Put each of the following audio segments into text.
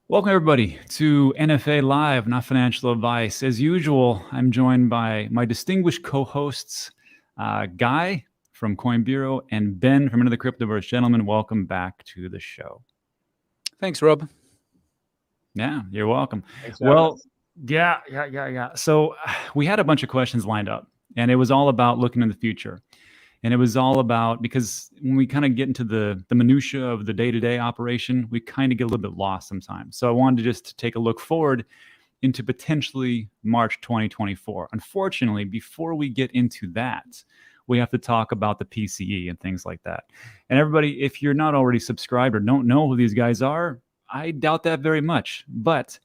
Welcome, everybody, to NFA Live, Not Financial Advice. As usual, I'm joined by my distinguished co-hosts, Guy from Coin Bureau and Ben from Into the Cryptoverse. Gentlemen, welcome back to the show. Thanks, Rob. Yeah, you're welcome. Thanks for having us. Yeah. So we had a bunch of questions lined up, and it was all about looking in the future. And it was all about, because when we kind of get into the minutia of the day-to-day operation, we kind of get a little bit lost sometimes. So I wanted to just take a look forward into potentially March 2024. Unfortunately, before we get into that, we have to talk about the PCE and things like that. And everybody, if you're not already subscribed or don't know who these guys are, I doubt that very much. But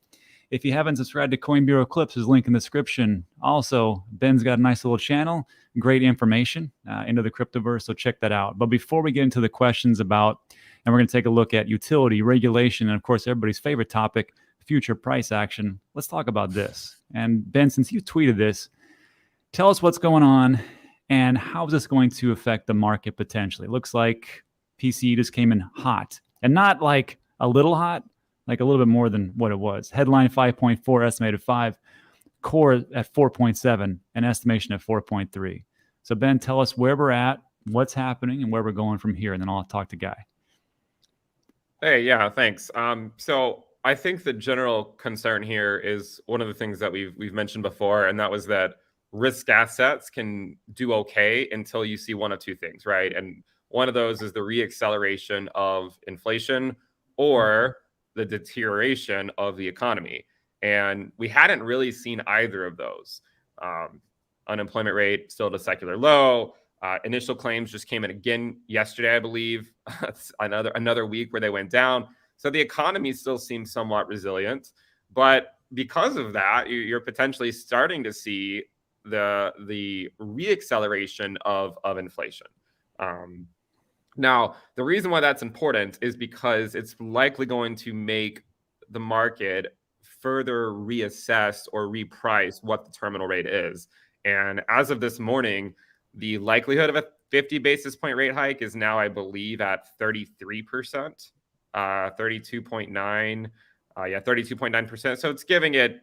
if you haven't subscribed to Coin Bureau Clips, there's a link in the description. Also, Ben's got a nice little channel, great information into the cryptoverse, so check that out. But before we get into the questions about, and we're going to take a look at utility, regulation, and of course, everybody's favorite topic, future price action, let's talk about this. And Ben, since you tweeted this, tell us what's going on and how is this going to affect the market potentially. It looks like PCE just came in hot, and not like a little hot, like a little bit more than what it was. Headline 5.4, estimated 5, core at 4.7, and estimation at 4.3. So Ben, tell us where we're at, what's happening, and where we're going from here, and then I'll talk to Guy. Hey, yeah, thanks. So I think the general concern here is one of the things that we've mentioned before, and that was that risk assets can do okay until you see one of two things, right? And one of those is the reacceleration of inflation or the deterioration of the economy. And we hadn't really seen either of those. Unemployment rate still at a secular low. Initial claims just came in again yesterday, I believe. another week where they went down. So the economy still seems somewhat resilient. But because of that, you're potentially starting to see the reacceleration of inflation. Now, the reason why that's important is because it's likely going to make the market further reassess or reprice what the terminal rate is. And as of this morning, the likelihood of a 50 basis point rate hike is now, I believe, at 33%, 32.9, 32.9%. So it's giving it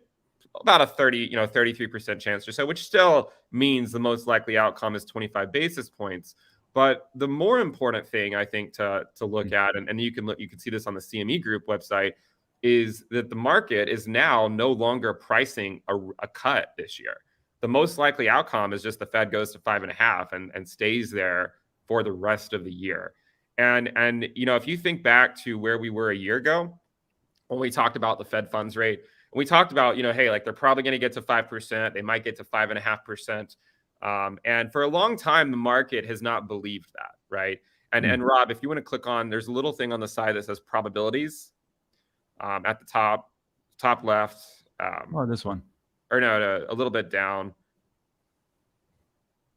about a 33% chance or so, which still means the most likely outcome is 25 basis points. But the more important thing, I think, to look at, and you can see this on the CME Group website, is that the market is now no longer pricing a cut this year. The most likely outcome is just the Fed goes to 5.5 and stays there for the rest of the year. And if you think back to where we were a year ago, when we talked about the Fed funds rate, and we talked about, hey, like they're probably going to get to 5%, they might get to 5.5%. And for a long time, the market has not believed that, right? And Rob, if you want to click on, there's a little thing on the side that says probabilities at the top left. This one. Or no, a little bit down.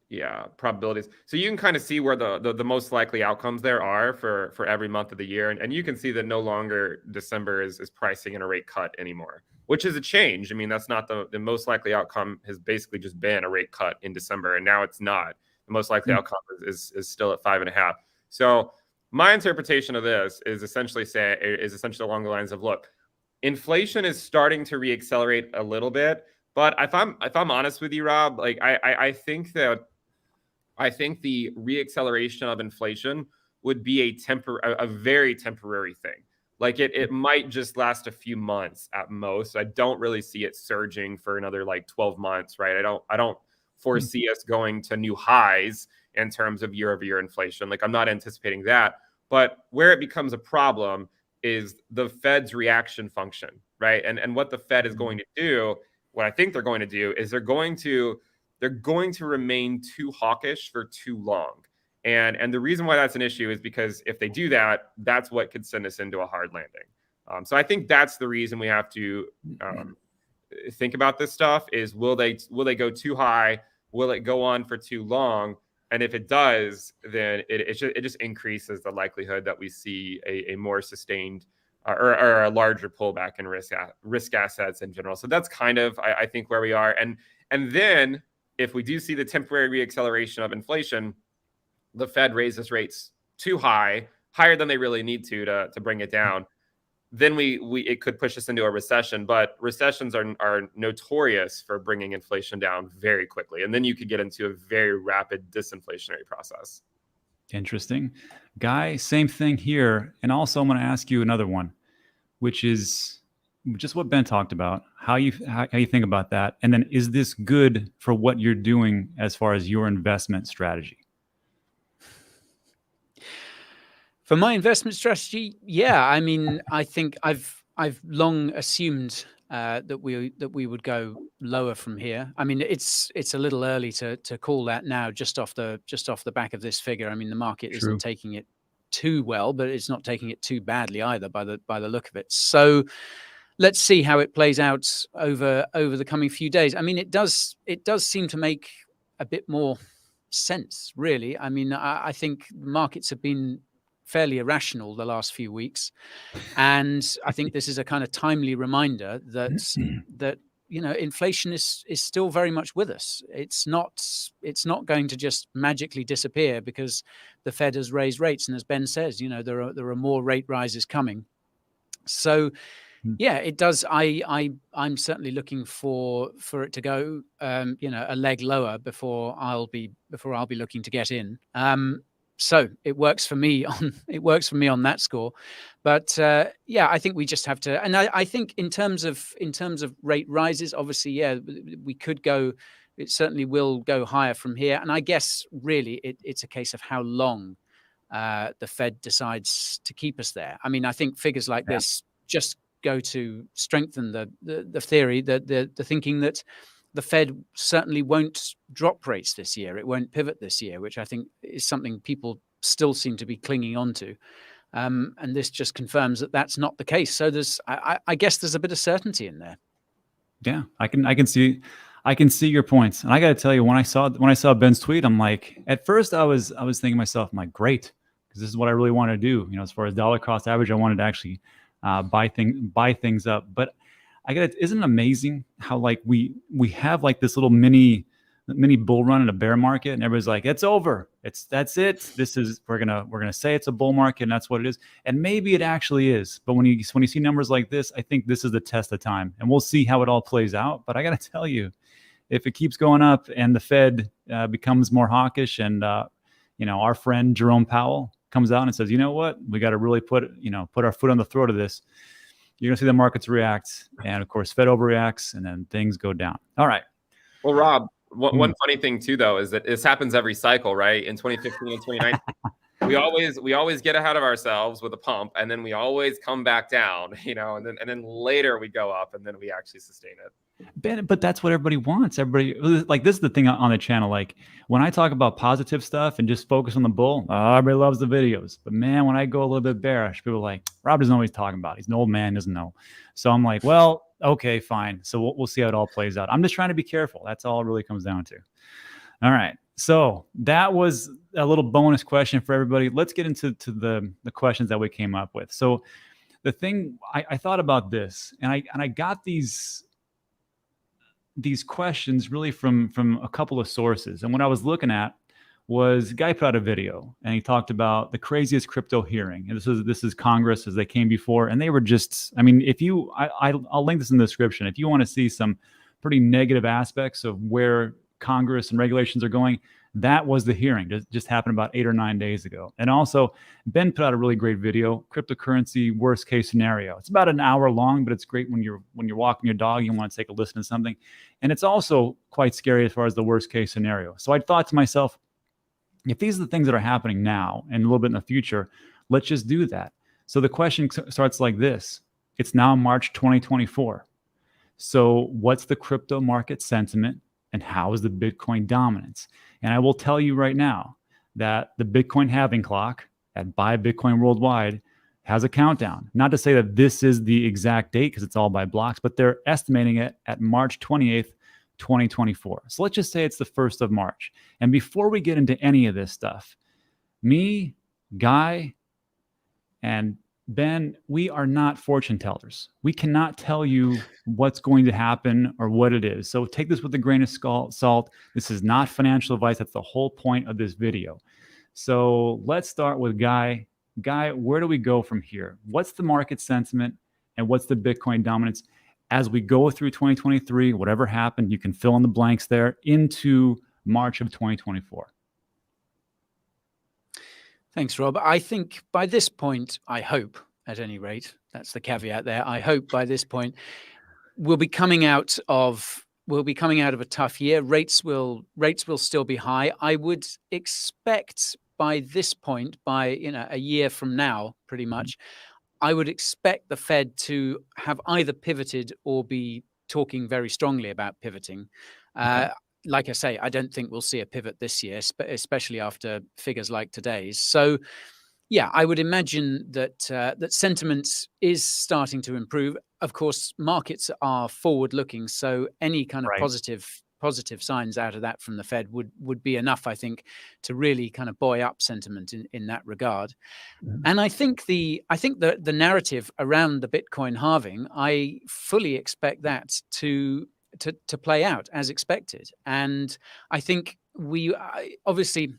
Yeah, probabilities. So you can kind of see where the most likely outcomes there are for every month of the year. And you can see that no longer December is pricing in a rate cut anymore, which is a change. I mean, that's not the most likely outcome has basically just been a rate cut in December, and now it's not. The most likely outcome is still at 5.5. So my interpretation of this is essentially along the lines of, look, inflation is starting to reaccelerate a little bit, but if I'm honest with you, Rob, like I think the reacceleration of inflation would be a very temporary thing. Like it might just last a few months at most. I don't really see it surging for another like 12 months, right? I don't foresee us going to new highs in terms of year-over-year inflation. Like I'm not anticipating that. But where it becomes a problem is the Fed's reaction function, right? And what the Fed is going to do, what I think they're going to do is they're going to remain too hawkish for too long. And the reason why that's an issue is because if they do that, that's what could send us into a hard landing. So I think that's the reason we have to think about this stuff is will they go too high? Will it go on for too long? And if it does, then it just increases the likelihood that we see a more sustained or a larger pullback in risk assets in general. So that's kind of, I think, where we are. And then if we do see the temporary reacceleration of inflation, the Fed raises rates too high, higher than they really need to bring it down. then it could push us into a recession. But recessions are notorious for bringing inflation down very quickly, and then you could get into a very rapid disinflationary process. Interesting. Guy, same thing here. And also I'm going to ask you another one, which is just what Ben talked about, how you think about that. And then, is this good for what you're doing as far as your investment strategy? For my investment strategy, yeah, I mean, I think I've long assumed that we would go lower from here. I mean, it's a little early to call that now, just off the back of this figure. I mean, the market isn't taking it too well, but it's not taking it too badly either by the look of it. So let's see how it plays out over the coming few days. I mean, it does seem to make a bit more sense, really. I mean, I think markets have been fairly irrational the last few weeks, and I think this is a kind of timely reminder that inflation is still very much with us. It's not going to just magically disappear because the Fed has raised rates, and as Ben says, there are more rate rises coming. So yeah, it does. I'm certainly looking for it to go a leg lower before I'll be looking to get in. So it works for me on that score. But yeah, I think we just have to, and I think in terms of rate rises, obviously, yeah, we could go. It certainly will go higher from here. And I guess really it's a case of how long the Fed decides to keep us there. I mean, I think figures like this just go to strengthen the theory, the thinking that the Fed certainly won't drop rates this year. It won't pivot this year, which I think is something people still seem to be clinging on to. And this just confirms that that's not the case. So I guess there's a bit of certainty in there. Yeah, I can see your points. And I got to tell you, when I saw Ben's tweet, I'm like, at first I was thinking to myself, I'm like, great, because this is what I really want to do. As far as dollar cost average, I wanted to actually buy things up. But isn't it amazing how like we have like this little mini bull run in a bear market, and everybody's like, it's over. That's it. We're gonna say it's a bull market, and that's what it is. And maybe it actually is. But when you see numbers like this, I think this is the test of time, and we'll see how it all plays out. But I got to tell you, if it keeps going up and the Fed becomes more hawkish, and our friend Jerome Powell comes out and says, you know what, we got to really put our foot on the throat of this, you're going to see the markets react. And of course, Fed overreacts, and then things go down. All right. Well, Rob, one funny thing too, though, is that this happens every cycle, right? In 2015 and 2019, we always get ahead of ourselves with a pump, and then we always come back down, and then later we go up, and then we actually sustain it. Ben, but that's what everybody wants. Everybody, like, this is the thing on the channel. Like, when I talk about positive stuff and just focus on the bull, everybody loves the videos. But man, when I go a little bit bearish, people are like, Rob doesn't know what he's talking about. He's an old man, doesn't know. So I'm like, well, okay, fine. So we'll see how it all plays out. I'm just trying to be careful. That's all it really comes down to. All right. So that was a little bonus question for everybody. Let's get into the questions that we came up with. So the thing, I thought about this, and I got these questions really from a couple of sources. And what I was looking at was a guy put out a video, and he talked about the craziest crypto hearing. And this is Congress as they came before, and they were just, I mean, I'll link this in the description. If you want to see some pretty negative aspects of where Congress and regulations are going, that was the hearing. Just happened about 8 or 9 days ago. And also, Ben put out a really great video, cryptocurrency worst case scenario. It's about an hour long, but it's great when you're walking your dog, you want to take a listen to something. And it's also quite scary as far as the worst case scenario. So I thought to myself, if these are the things that are happening now and a little bit in the future, let's just do that. So the question starts like this. It's now March 2024. So what's the crypto market sentiment, and how is the Bitcoin dominance? And I will tell you right now that the Bitcoin halving clock at Buy Bitcoin Worldwide has a countdown. Not to say that this is the exact date, because it's all by blocks, but they're estimating it at March 28th, 2024. So let's just say it's the 1st of March. And before we get into any of this stuff, me, Guy, and Ben, we are not fortune tellers. We cannot tell you what's going to happen or what it is. So take this with a grain of salt. This is not financial advice. That's the whole point of this video. So let's start with Guy. Guy, where do we go from here? What's the market sentiment and what's the Bitcoin dominance as we go through 2023? Whatever happened, you can fill in the blanks there into March of 2024. Thanks, Rob. I think by this point, I hope, at any rate, that's the caveat there. I hope by this point we'll be coming out of a tough year. Rates will still be high. I would expect by this point, by a year from now, pretty much, I would expect the Fed to have either pivoted or be talking very strongly about pivoting. Okay. Like I say, I don't think we'll see a pivot this year, especially after figures like today's. So, yeah, I would imagine that that sentiment is starting to improve. Of course, markets are forward-looking, so any kind of Right. positive signs out of that from the Fed would be enough, I think, to really kind of buoy up sentiment in that regard. And I think the narrative around the Bitcoin halving, I fully expect that to play out as expected. And I think obviously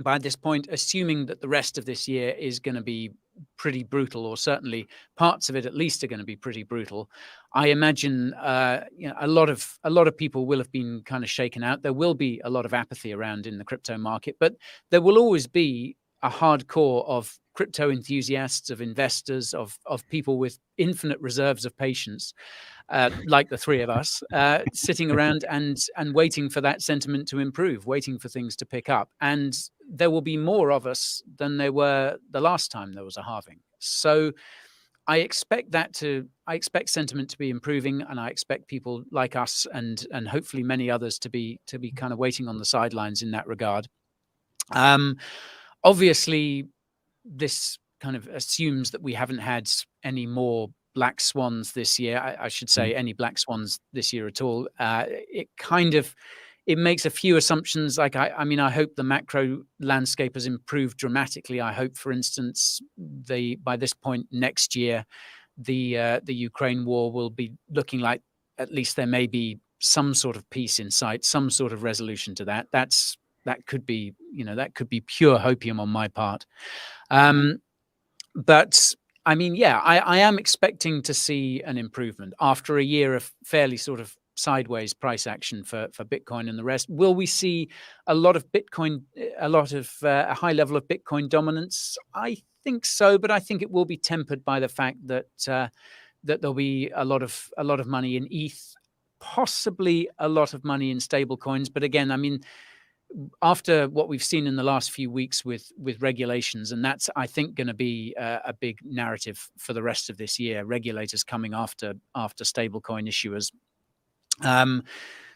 by this point, assuming that the rest of this year is going to be pretty brutal, or certainly parts of it at least are going to be pretty brutal, I imagine a lot of people will have been kind of shaken out. There will be a lot of apathy around in the crypto market, but there will always be a hardcore of crypto enthusiasts, of investors, of people with infinite reserves of patience, like the three of us, sitting around and waiting for that sentiment to improve, waiting for things to pick up. And there will be more of us than there were the last time there was a halving. So I expect sentiment to be improving, and I expect people like us and hopefully many others to be kind of waiting on the sidelines in that regard. Obviously, this kind of assumes that we haven't had any more black swans this year. I should say any black swans this year at all. It makes a few assumptions. Like I mean, I hope the macro landscape has improved dramatically. I hope, for instance, by this point next year, the Ukraine war will be looking like at least there may be some sort of peace in sight, some sort of resolution to that. That could be pure hopium on my part. But I mean, yeah, I am expecting to see an improvement after a year of fairly sort of sideways price action for Bitcoin and the rest. Will we see a lot of Bitcoin, a high level of Bitcoin dominance? I think so, but I think it will be tempered by the fact that that there'll be a lot of money in ETH, possibly a lot of money in stable coins. But again, I mean, after what we've seen in the last few weeks with regulations, and that's, I think, going to be a big narrative for the rest of this year, regulators coming after stablecoin issuers.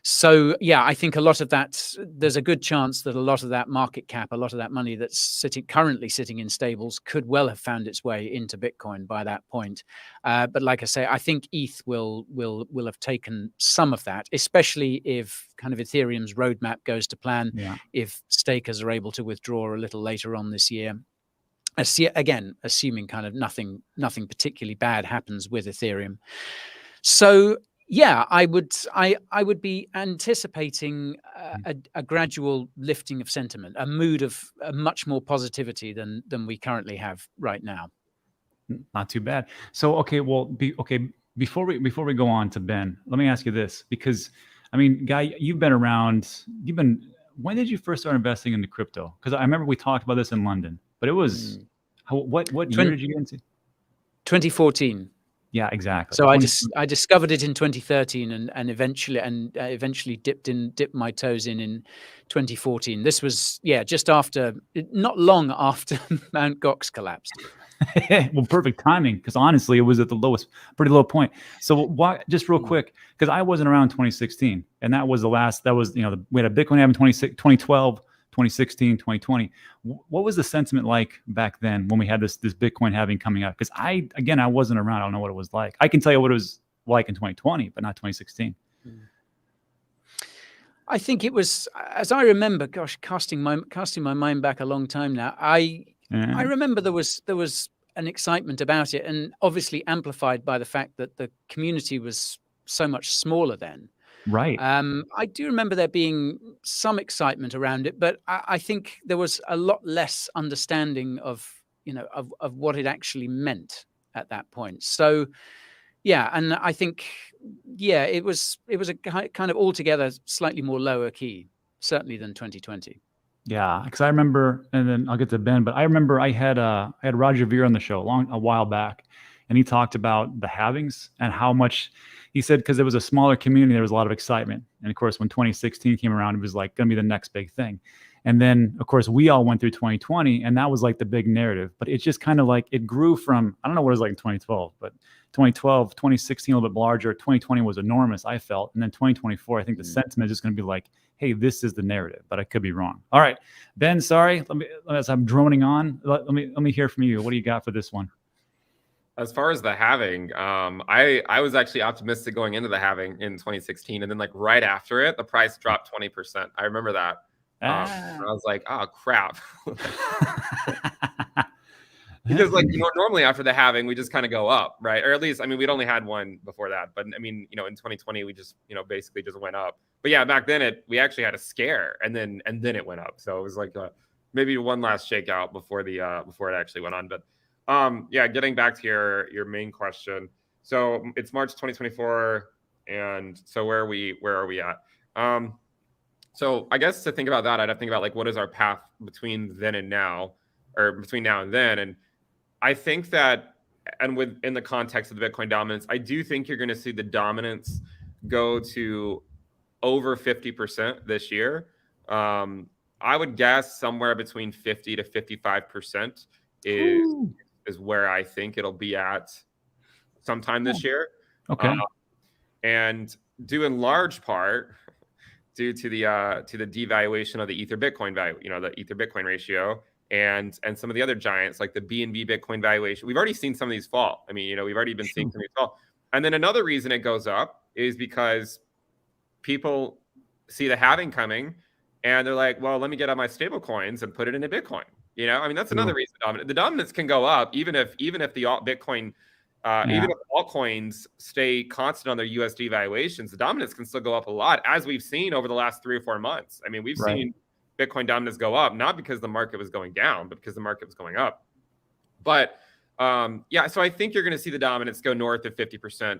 So yeah, I think a lot of that, there's a good chance that a lot of that market cap, a lot of that money that's currently sitting in stables could well have found its way into Bitcoin by that point. But like I say, I think ETH will have taken some of that, especially if kind of Ethereum's roadmap goes to plan, if stakers are able to withdraw a little later on this year. Again, assuming kind of nothing particularly bad happens with Ethereum. So yeah, I would be anticipating a gradual lifting of sentiment, a mood of much more positivity than we currently have right now. Not too bad. So okay, before we go on to Ben, let me ask you this, because I mean, Guy, you've been around. When did you first start investing into crypto? Because I remember we talked about this in London, but it was what year did you get into? 2014. Yeah, exactly. So I discovered it in 2013 and eventually dipped my toes in 2014. This was just after, not long after Mount Gox collapsed. Well, perfect timing, because honestly, it was at the pretty low point. So just real quick, because I wasn't around 2016, and that was we had a Bitcoin halving 2012. 2016, 2020. What was the sentiment like back then when we had this Bitcoin halving coming up? Because I wasn't around. I don't know what it was like. I can tell you what it was like in 2020, but not 2016. I think it was, as I remember, gosh, casting my mind back a long time now. I remember there was an excitement about it, and obviously amplified by the fact that the community was so much smaller then. Right. I do remember there being some excitement around it, but I think there was a lot less understanding of of what it actually meant at that point. So yeah, and I think it was a kind of altogether slightly more lower key, certainly than 2020. Yeah, because I remember, and then I'll get to Ben, but I remember I had Roger Ver on the show a while back, and he talked about the halvings and how much he said, because it was a smaller community, there was a lot of excitement. And of course, when 2016 came around, it was like going to be the next big thing. And then, of course, we all went through 2020, and that was like the big narrative. But it just kind of like it grew from, I don't know what it was like in 2012, but 2012, 2016, a little bit larger. 2020 was enormous, I felt. And then 2024, I think the sentiment is just going to be like, hey, this is the narrative, but I could be wrong. All right, Ben, sorry, as I'm droning on, let me hear from you. What do you got for this one? As far as the halving, I was actually optimistic going into the halving in 2016, and then like right after it, the price dropped 20%. I remember that. I was like, oh crap. Because like, normally after the halving, we just kind of go up, right? Or at least, I mean, we'd only had one before that, but I mean, in 2020, we just, basically just went up. But yeah, back then we actually had a scare, and then it went up. So it was like maybe one last shakeout before it actually went on. But yeah, getting back to your main question. So it's March 2024, and so where are we at? So I guess to think about that, I'd have to think about like what is our path between then and now, or between now and then. And I think that, and in the context of the Bitcoin dominance, I do think you're going to see the dominance go to over 50% this year. I would guess somewhere between 50 to 55% is where I think it'll be at sometime this year. Okay. And due in large part due to the devaluation of the Ether Bitcoin value, the Ether Bitcoin ratio, and some of the other giants like the BNB Bitcoin valuation. We've already seen some of these fall. I mean, we've already been seeing some of these fall. And then another reason it goes up is because people see the halving coming, and they're like, well, let me get on my stable coins and put it into Bitcoin. I mean, that's another reason the dominance can go up even if the Bitcoin, even if altcoins stay constant on their USD valuations, the dominance can still go up a lot, as we've seen over the last 3 or 4 months. I mean, we've seen Bitcoin dominance go up, not because the market was going down, but because the market was going up. But yeah, so I think you're going to see the dominance go north of 50%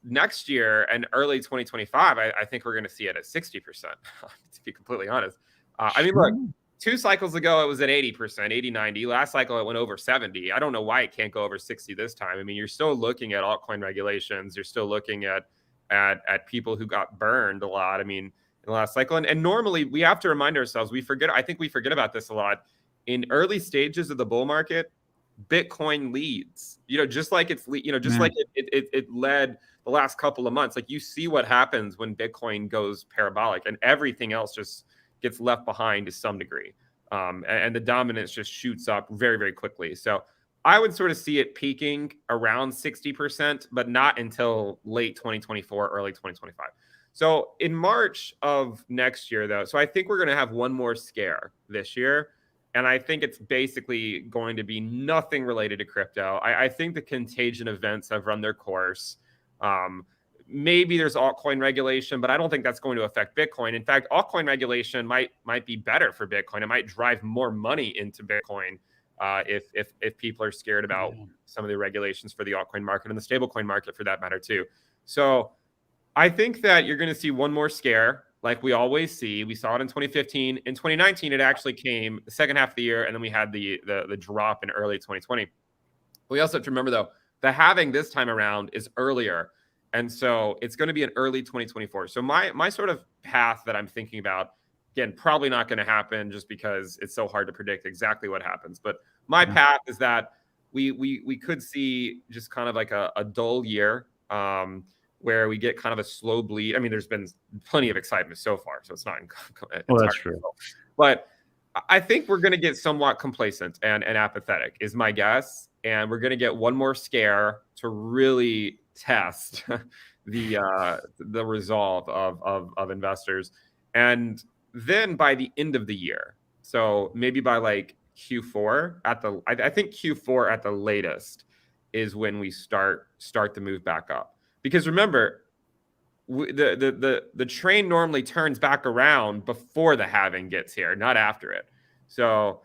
next year, and early 2025. I think we're going to see it at 60%. To be completely honest, I mean, look, 2 cycles ago it was at 80%, 80, 90. Last cycle it went over 70. I don't know why it can't go over 60 this time. I mean, you're still looking at altcoin regulations. You're still looking at people who got burned a lot. I mean, in the last cycle. And normally we have to remind ourselves, I think we forget about this a lot. In early stages of the bull market, Bitcoin leads, just like it's, like it led the last couple of months. Like, you see what happens when Bitcoin goes parabolic, and everything else just gets left behind to some degree. And the dominance just shoots up very, very quickly. So I would sort of see it peaking around 60%, but not until late 2024, early 2025. So in March of next year, though, so I think we're going to have one more scare this year. And I think it's basically going to be nothing related to crypto. I think the contagion events have run their course. Maybe there's altcoin regulation, but I don't think that's going to affect Bitcoin. In fact, altcoin regulation might be better for Bitcoin. It might drive more money into Bitcoin if people are scared about some of the regulations for the altcoin market and the stablecoin market, for that matter, too. So I think that you're going to see one more scare, like we always see. We saw it in 2015. In 2019, it actually came the second half of the year, and then we had the drop in early 2020. We also have to remember, though, the halving this time around is earlier, and so it's going to be in early 2024. So my sort of path that I'm thinking about, again, probably not going to happen just because it's so hard to predict exactly what happens. But my path is that we could see just kind of like a dull year, where we get kind of a slow bleed. I mean, there's been plenty of excitement so far, so it's not. Well, that's true. But I think we're going to get somewhat complacent and apathetic, is my guess. And we're going to get one more scare to really test the resolve of investors. And then by the end of the year, so maybe by like Q4 I think Q4 at the latest is when we start to move back up. Because remember, the train normally turns back around before the halving gets here, not after it. So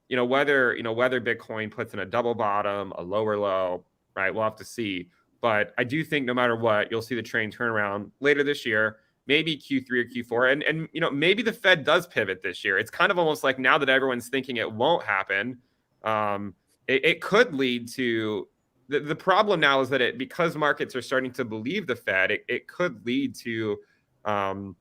whether Bitcoin puts in a double bottom, a lower low, right? We'll have to see. But I do think no matter what, you'll see the train turn around later this year, maybe Q3 or Q4. And maybe the Fed does pivot this year. It's kind of almost like now that everyone's thinking it won't happen, it could lead to the problem now is that because markets are starting to believe the Fed, it could lead to the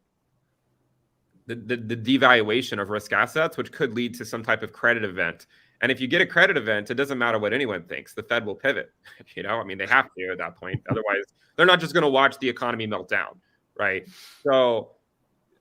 devaluation of risk assets, which could lead to some type of credit event. And if you get a credit event, it doesn't matter what anyone thinks. The Fed will pivot. They have to at that point. Otherwise, they're not just going to watch the economy melt down, right? So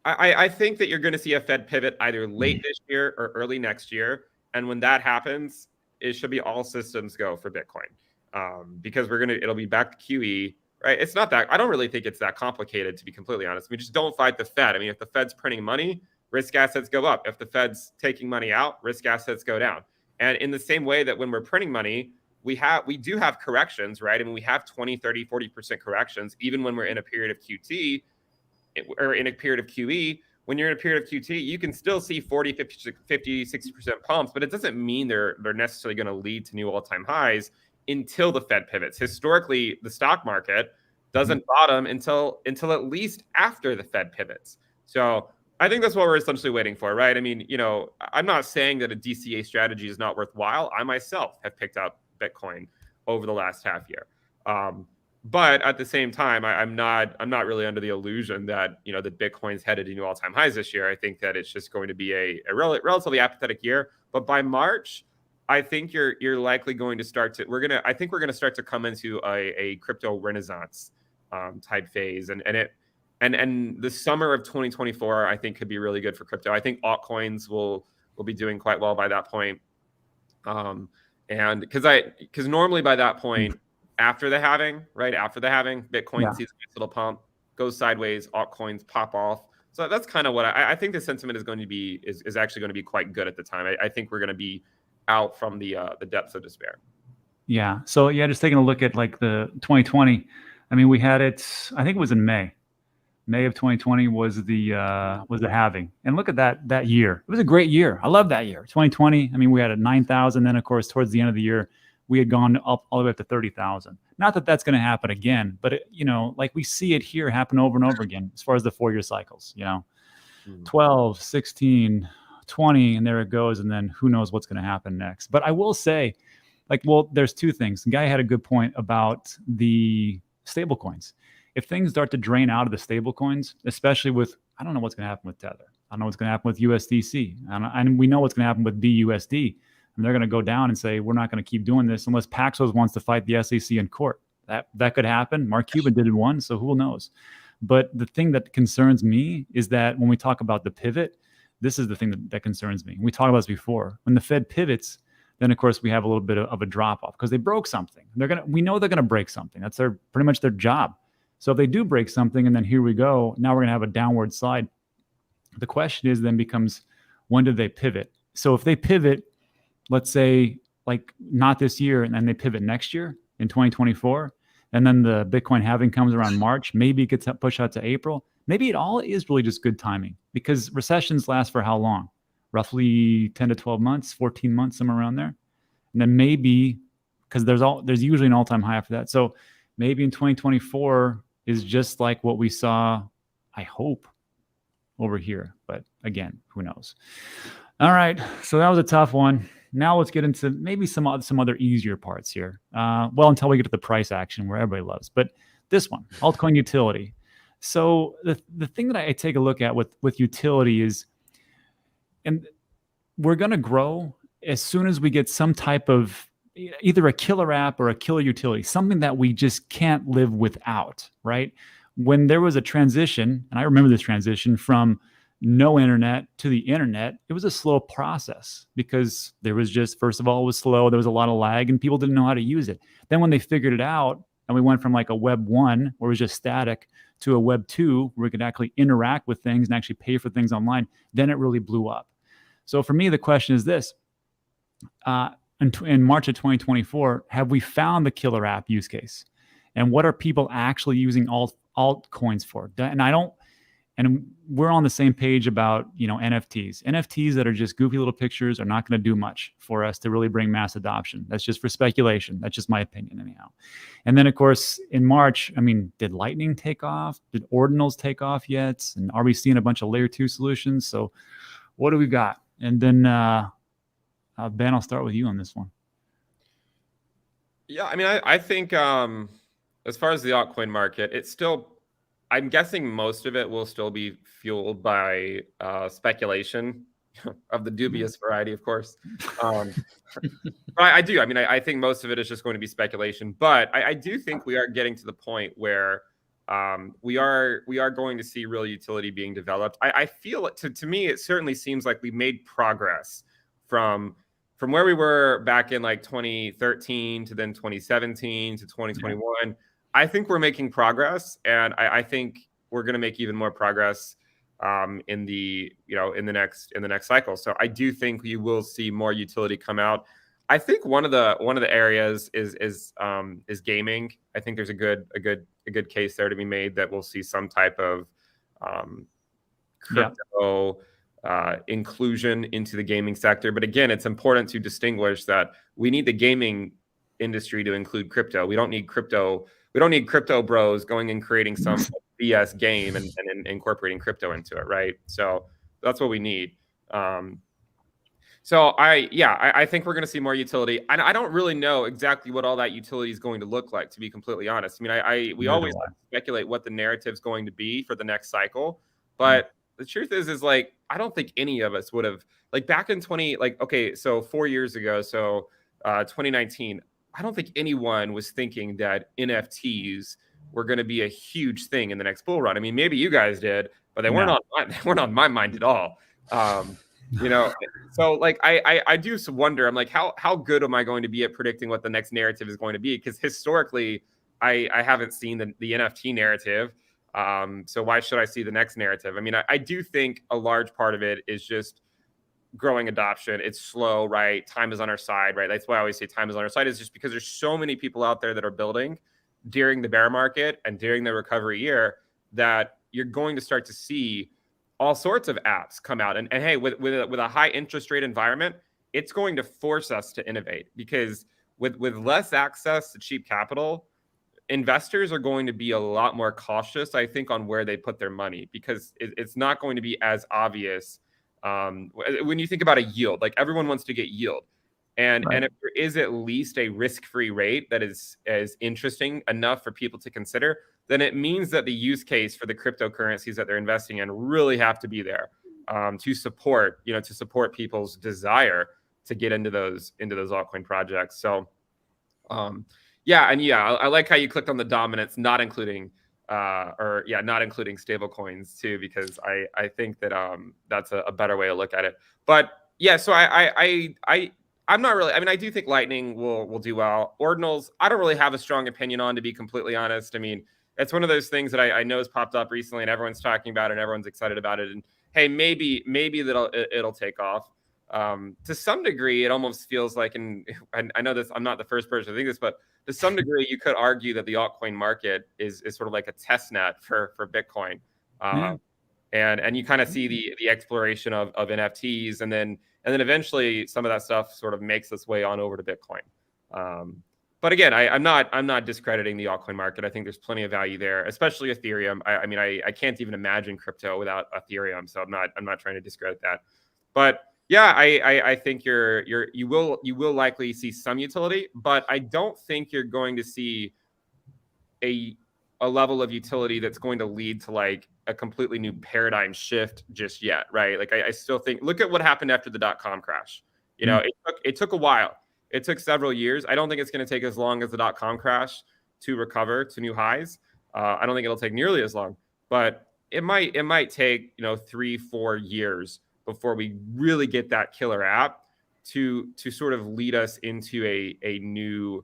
I think that you're going to see a Fed pivot either late this year or early next year. And when that happens, it should be all systems go for Bitcoin, because it'll be back to QE. Right? It's not that, I don't really think it's that complicated, to be completely honest. Just don't fight the Fed. If the Fed's printing money, risk assets go up. If the Fed's taking money out, risk assets go down. And in the same way that when we're printing money, we do have corrections, right? we have 20, 30, 40% corrections, even when we're in a period of QT or in a period of QE. When you're in a period of QT, you can still see 40, 50, 60% pumps, but it doesn't mean they're necessarily going to lead to new all-time highs until the Fed pivots. Historically, the stock market doesn't bottom until at least after the Fed pivots. So I think that's what we're essentially waiting for, right? I'm not saying that a DCA strategy is not worthwhile. I myself have picked up Bitcoin over the last half year. But at the same time, I'm not really under the illusion that that Bitcoin's headed to new all-time highs this year. I think that it's just going to be a relatively apathetic year. But by March, I think you're likely going to start to I think we're gonna start to come into a crypto renaissance type phase, and the summer of 2024 I think could be really good for crypto. I think altcoins will be doing quite well by that point, and because normally by that point after the halving, Bitcoin sees a nice little pump, goes sideways, altcoins pop off. So that's kind of what I think the sentiment is going to be is actually going to be quite good at the time. I think we're going to be out from the depths of despair. Yeah. So just taking a look at like the 2020. We had it. I think it was in May. May of 2020 was the halving, and look at that year. It was a great year. I love that year. 2020. We had at 9,000. Then of course towards the end of the year, we had gone up all the way up to 30,000. Not that that's going to happen again, but like we see it here happen over and over again as far as the 4-year cycles. 12, 16. 20, and there it goes, and then who knows what's going to happen next. But I will say, there's two things. The guy had a good point about the stable coins. If things start to drain out of the stable coins, especially with, I don't know what's going to happen with Tether. I don't know what's going to happen with USDC. And we know what's going to happen with BUSD. And they're going to go down and say, we're not going to keep doing this unless Paxos wants to fight the SEC in court. That could happen. Mark Cuban did one, so who knows? But the thing that concerns me is that when we talk about the pivot, this is the thing that concerns me. We talked about this before. When the Fed pivots, then of course we have a little bit of a drop off because they broke something. We know they're gonna break something. That's pretty much their job. So if they do break something, and then here we go, now we're gonna have a downward slide. The question is then becomes, when do they pivot? So if they pivot, let's say like not this year, and then they pivot next year in 2024, and then the Bitcoin halving comes around March, maybe it gets pushed out to April. Maybe it all is really just good timing, because recessions last for how long? Roughly 10 to 12 months, 14 months, somewhere around there. And then maybe, because there's usually an all-time high after that. So maybe in 2024 is just like what we saw, I hope, over here. But again, who knows? All right, so that was a tough one. Now let's get into maybe some other easier parts here. Until we get to the price action where everybody loves. But this one, altcoin utility. So the thing that I take a look at with utility is, and we're going to grow as soon as we get some type of either a killer app or a killer utility, something that we just can't live without, right? When there was a transition, and I remember this transition from no internet to the internet, it was a slow process because there was just, first of all, it was slow. There was a lot of lag and people didn't know how to use it. Then when they figured it out, and we went from like a web 1 where it was just static to a web 2 where we could actually interact with things and actually pay for things online, then it really blew up. So for me, the question is this. In March of 2024, have we found the killer app use case? And what are people actually using altcoins for? And and we're on the same page about, you know, NFTs that are just goofy little pictures are not going to do much for us to really bring mass adoption. That's just for speculation. That's just my opinion anyhow. And then of course in March, I mean, did Lightning take off? Did ordinals take off yet? And are we seeing a bunch of layer 2 solutions? So what do we got? And then Ben, I'll start with you on this one. Yeah, I mean, I think as far as the altcoin market, it's still, I'm guessing most of it will still be fueled by speculation of the dubious variety, of course. But I do. I mean, I think most of it is just going to be speculation. But I do think we are getting to the point where we are going to see real utility being developed. I feel it, to me, it certainly seems like we made progress from where we were back in like 2013 to then 2017 to 2021. Yeah. I think we're making progress, and I think we're going to make even more progress in the next cycle. So I do think you will see more utility come out. I think one of the areas is gaming. I think there's a good case there to be made that we'll see some type of crypto inclusion into the gaming sector. But again, it's important to distinguish that we need the gaming industry to include crypto. We don't need crypto bros going and creating some BS game and incorporating crypto into it, right? So that's what we need. So I think we're going to see more utility. And I don't really know exactly what all that utility is going to look like, to be completely honest. I mean, we always speculate what the narrative's going to be for the next cycle, but the truth is like, I don't think any of us would have, like back in 4 years ago, so 2019, I don't think anyone was thinking that NFTs were going to be a huge thing in the next bull run. I mean, maybe you guys did, but they weren't on my mind at all. You know, so like I do wonder, I'm like, how good am I going to be at predicting what the next narrative is going to be? Because historically, I haven't seen the NFT narrative. So why should I see the next narrative? I mean, I do think a large part of it is just growing adoption. It's slow, right? Time is on our side, right? That's why I always say time is on our side, is just because there's so many people out there that are building during the bear market and during the recovery year that you're going to start to see all sorts of apps come out. And hey, with a high interest rate environment, it's going to force us to innovate, because with less access to cheap capital, investors are going to be a lot more cautious, I think, on where they put their money, because it's not going to be as obvious. When you think about a yield, like everyone wants to get yield. And if there is at least a risk-free rate that is as interesting enough for people to consider, then it means that the use case for the cryptocurrencies that they're investing in really have to be there to support people's desire to get into those altcoin projects. So I like how you clicked on the dominance, not including stable coins too, because I think that that's a better way to look at it. But yeah, so I'm not really, I mean, I do think Lightning will do well. Ordinals, I don't really have a strong opinion on, to be completely honest. I mean, it's one of those things that I know has popped up recently and everyone's talking about it and everyone's excited about it. And hey, maybe it'll take off. To some degree, it almost feels like, and I know this, I'm not the first person to think this, but to some degree, you could argue that the altcoin market is sort of like a test net for Bitcoin. And you kind of see the exploration of NFTs, and then eventually some of that stuff sort of makes its way on over to Bitcoin. But again, I'm not discrediting the altcoin market. I think there's plenty of value there, especially Ethereum. I mean, I can't even imagine crypto without Ethereum, so I'm not trying to discredit that. But yeah, I think you will likely see some utility, but I don't think you're going to see a level of utility that's going to lead to like a completely new paradigm shift just yet, right? Like I still think, look at what happened after the .com crash. You know, it took a while. It took several years. I don't think it's going to take as long as the .com crash to recover to new highs. I don't think it'll take nearly as long, but it might take 3-4 years before we really get that killer app to sort of lead us into a new,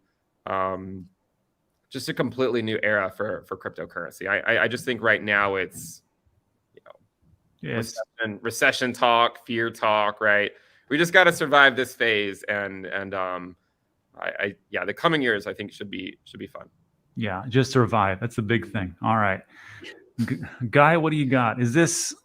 just a completely new era for cryptocurrency. I just think right now it's, recession talk, fear talk, right? We just got to survive this phase, and the coming years I think should be fun. Yeah, just survive. That's the big thing. All right. Guy, what do you got? Is this?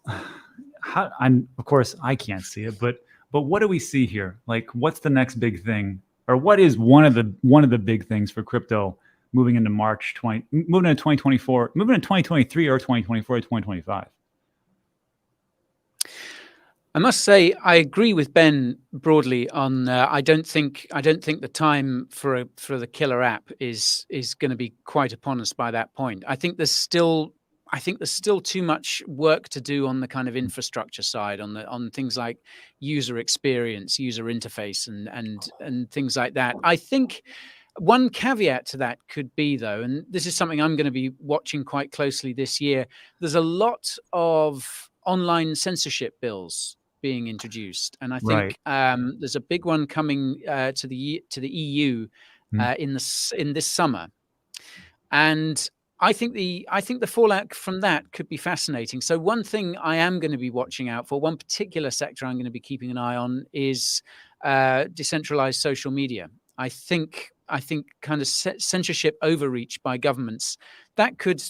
Of course I can't see it, but what do we see here? Like, what's the next big thing, or what is one of the big things for crypto moving into moving into 2024, moving into 2023 or 2024 or 2025? I must say I agree with Ben broadly on. I don't think the time for the killer app is going to be quite upon us by that point. I think there's still too much work to do on the kind of infrastructure side, on things like user experience, user interface, and things like that. I think one caveat to that could be, though, and this is something I'm going to be watching quite closely this year. There's a lot of online censorship bills being introduced, and I think there's a big one coming to the EU in this summer, and I think the fallout from that could be fascinating. So one thing I am going to be watching out for, one particular sector I'm going to be keeping an eye on, is decentralized social media. I think kind of censorship overreach by governments that could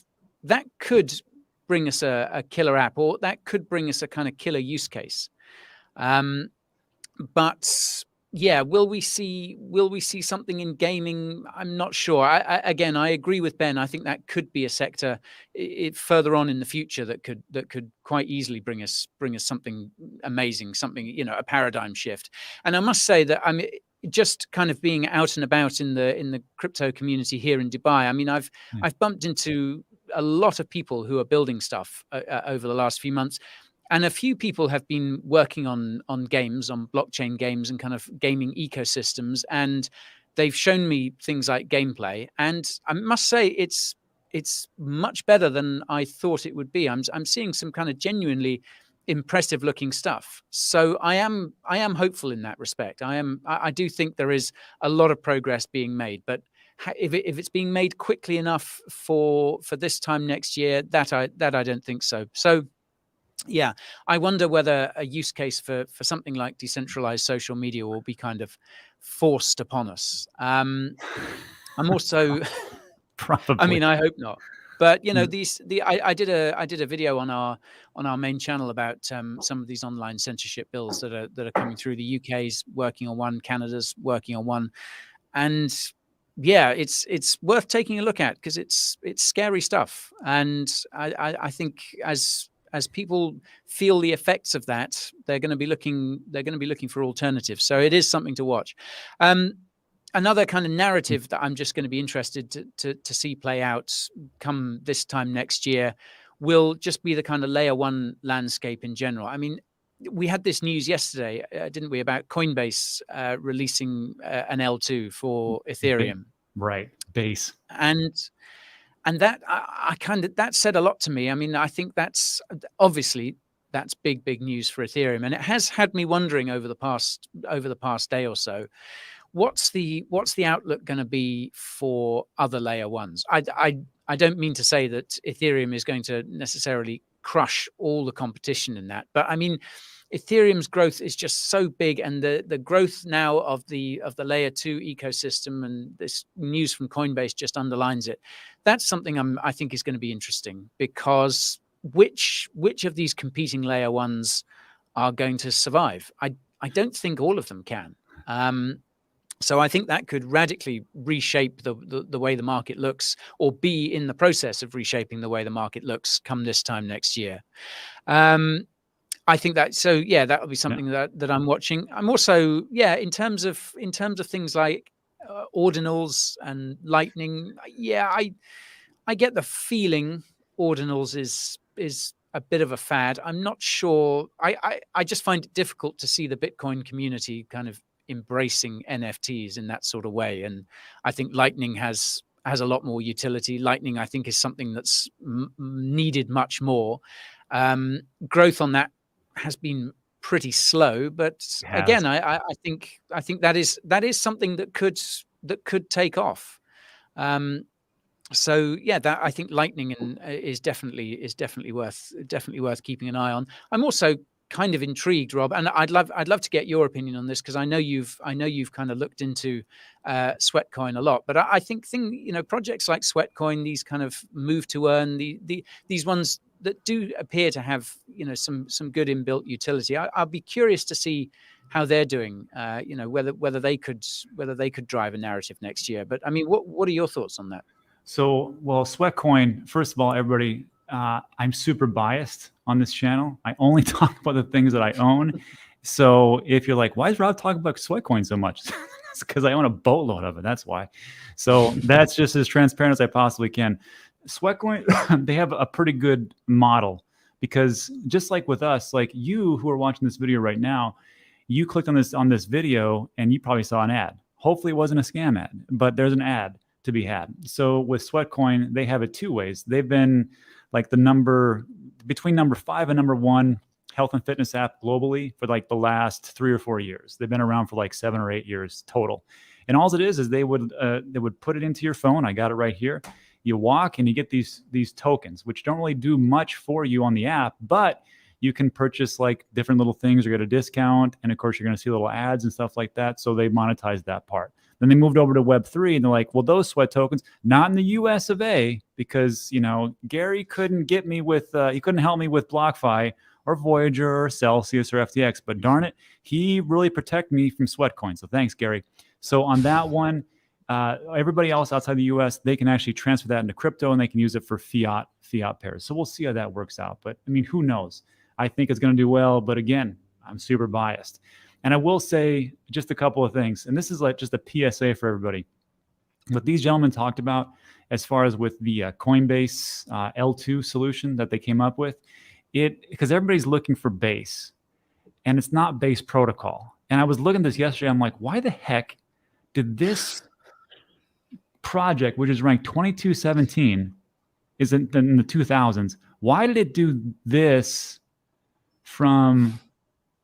bring us a killer app, or that could bring us a kind of killer use case. But yeah, will we see something in gaming? I'm not sure. Again, I agree with Ben. I think that could be a sector further on in the future that could quite easily bring us something amazing, something, a paradigm shift. And I must say that just kind of being out and about in the crypto community here in Dubai. I mean, I've bumped into a lot of people who are building stuff over the last few months. And a few people have been working on games, on blockchain games and kind of gaming ecosystems. And they've shown me things like gameplay. And I must say it's much better than I thought it would be. I'm seeing some kind of genuinely impressive looking stuff. So I am hopeful in that respect. I do think there is a lot of progress being made, but if it's being made quickly enough for this time next year, that I don't think so. So yeah, I wonder whether a use case for something like decentralized social media will be kind of forced upon us. I'm also, probably. I mean, I hope not. But I did a video on our main channel about some of these online censorship bills that are coming through. The UK's working on one, Canada's working on one, and yeah, it's worth taking a look at because it's scary stuff. And I think as people feel the effects of that, they're going to be looking for alternatives. So it is something to watch. Another kind of narrative that I'm just going to be interested to see play out come this time next year will just be the kind of layer one landscape in general. I mean, we had this news yesterday, didn't we, about Coinbase releasing an L2 for Ethereum, right? Base. And that that said a lot to me. I mean, I think that's big news for Ethereum, and it has had me wondering over the past day or so, what's the outlook going to be for other layer ones? I don't mean to say that Ethereum is going to necessarily crush all the competition in that, but I mean, Ethereum's growth is just so big, and the growth now of the layer 2 ecosystem, and this news from Coinbase just underlines it. That's something I think is going to be interesting, because which of these competing layer ones are going to survive? I don't think all of them can. So I think that could radically reshape the way the market looks, or be in the process of reshaping the way the market looks come this time next year. I think that, so yeah, that will be something that I'm watching. I'm also, in terms of things like ordinals and lightning. Yeah, I get the feeling ordinals is a bit of a fad. I'm not sure. I just find it difficult to see the Bitcoin community kind of embracing NFTs in that sort of way. And I think lightning has a lot more utility. Lightning, I think, is something that's needed much more. Growth on that has been pretty slow, but again, I think that is something that could take off. So yeah, that I think lightning is definitely worth keeping an eye on. I'm also kind of intrigued, Rob, and I'd love to get your opinion on this, because I know you've kind of looked into Sweatcoin a lot. But I think projects like Sweatcoin, these kind of move to earn, these ones that do appear to have some good inbuilt utility. I'll be curious to see how they're doing. Whether they could drive a narrative next year. But I mean, what are your thoughts on that? So, well, Sweatcoin, first of all, everybody, I'm super biased on this channel. I only talk about the things that I own. So if you're like, why is Rob talking about Sweatcoin so much? It's because I own a boatload of it. That's why. So that's just as transparent as I possibly can. Sweatcoin, they have a pretty good model, because just like with us, like you who are watching this video right now, you clicked on this video and you probably saw an ad. Hopefully it wasn't a scam ad, but there's an ad to be had. So with Sweatcoin, they have it two ways. They've been like between number 5 and number 1 health and fitness app globally for like the last 3 or 4 years. They've been around for like 7 or 8 years total. And all it is they would put it into your phone. I got it right here. You walk and you get these tokens, which don't really do much for you on the app, but you can purchase like different little things or get a discount. And of course, you're going to see little ads and stuff like that. So they monetize that part. Then they moved over to Web3, and they're like, well, those sweat tokens, not in the US of A, because, Gary couldn't get me with, he couldn't help me with BlockFi or Voyager or Celsius or FTX, but darn it, he really protected me from Sweatcoin. So thanks, Gary. So on that one, everybody else outside the US, they can actually transfer that into crypto, and they can use it for fiat pairs. So we'll see how that works out. But I mean, who knows? I think it's going to do well. But again, I'm super biased. And I will say just a couple of things. And this is like just a PSA for everybody. What these gentlemen talked about as far as with the Coinbase L2 solution that they came up with, because everybody's looking for Base, and it's not Base protocol. And I was looking at this yesterday. I'm like, why the heck did this project, which is ranked 2217, is in the 2000s, why did it do this from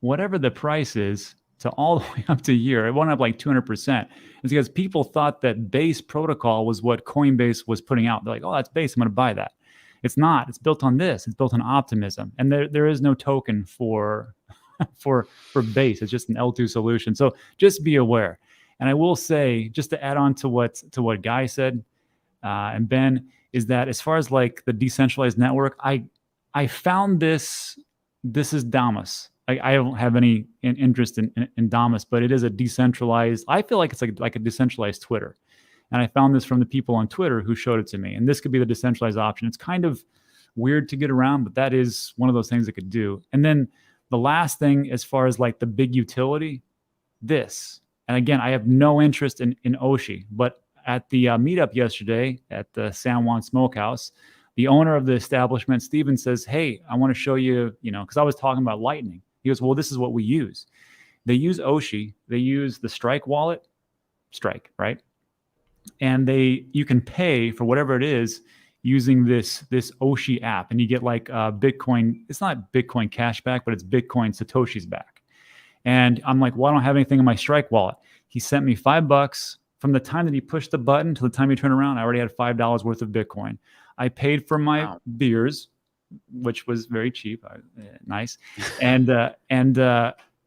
whatever the price is to all the way up to a year? It went up like 200%. It's because people thought that Base protocol was what Coinbase was putting out. They're like, oh, that's Base, I'm going to buy that. It's not. It's built on this. It's built on Optimism. And there is no token for Base. It's just an L2 solution. So just be aware. And I will say, just to add on to what Guy said and Ben, is that as far as like the decentralized network, I found this is Damus. I don't have any interest in Damus, but it is a decentralized. I feel like it's like a decentralized Twitter. And I found this from the people on Twitter who showed it to me. And this could be the decentralized option. It's kind of weird to get around, but that is one of those things it could do. And then the last thing, as far as like the big utility, this. And again, I have no interest in Oshi, but at the meetup yesterday at the San Juan Smokehouse, the owner of the establishment, Steven, says, hey, I want to show you, because I was talking about Lightning. He goes, well, this is what we use. They use Oshi. They use the Strike wallet, Strike, right? And you can pay for whatever it is using this Oshi app, and you get like Bitcoin. It's not Bitcoin cash back, but it's Bitcoin Satoshis back. And I'm like, well, I don't have anything in my Strike wallet. He sent me $5 from the time that he pushed the button to the time he turned around. I already had $5 worth of Bitcoin. I paid for my beers, which was very cheap, nice. And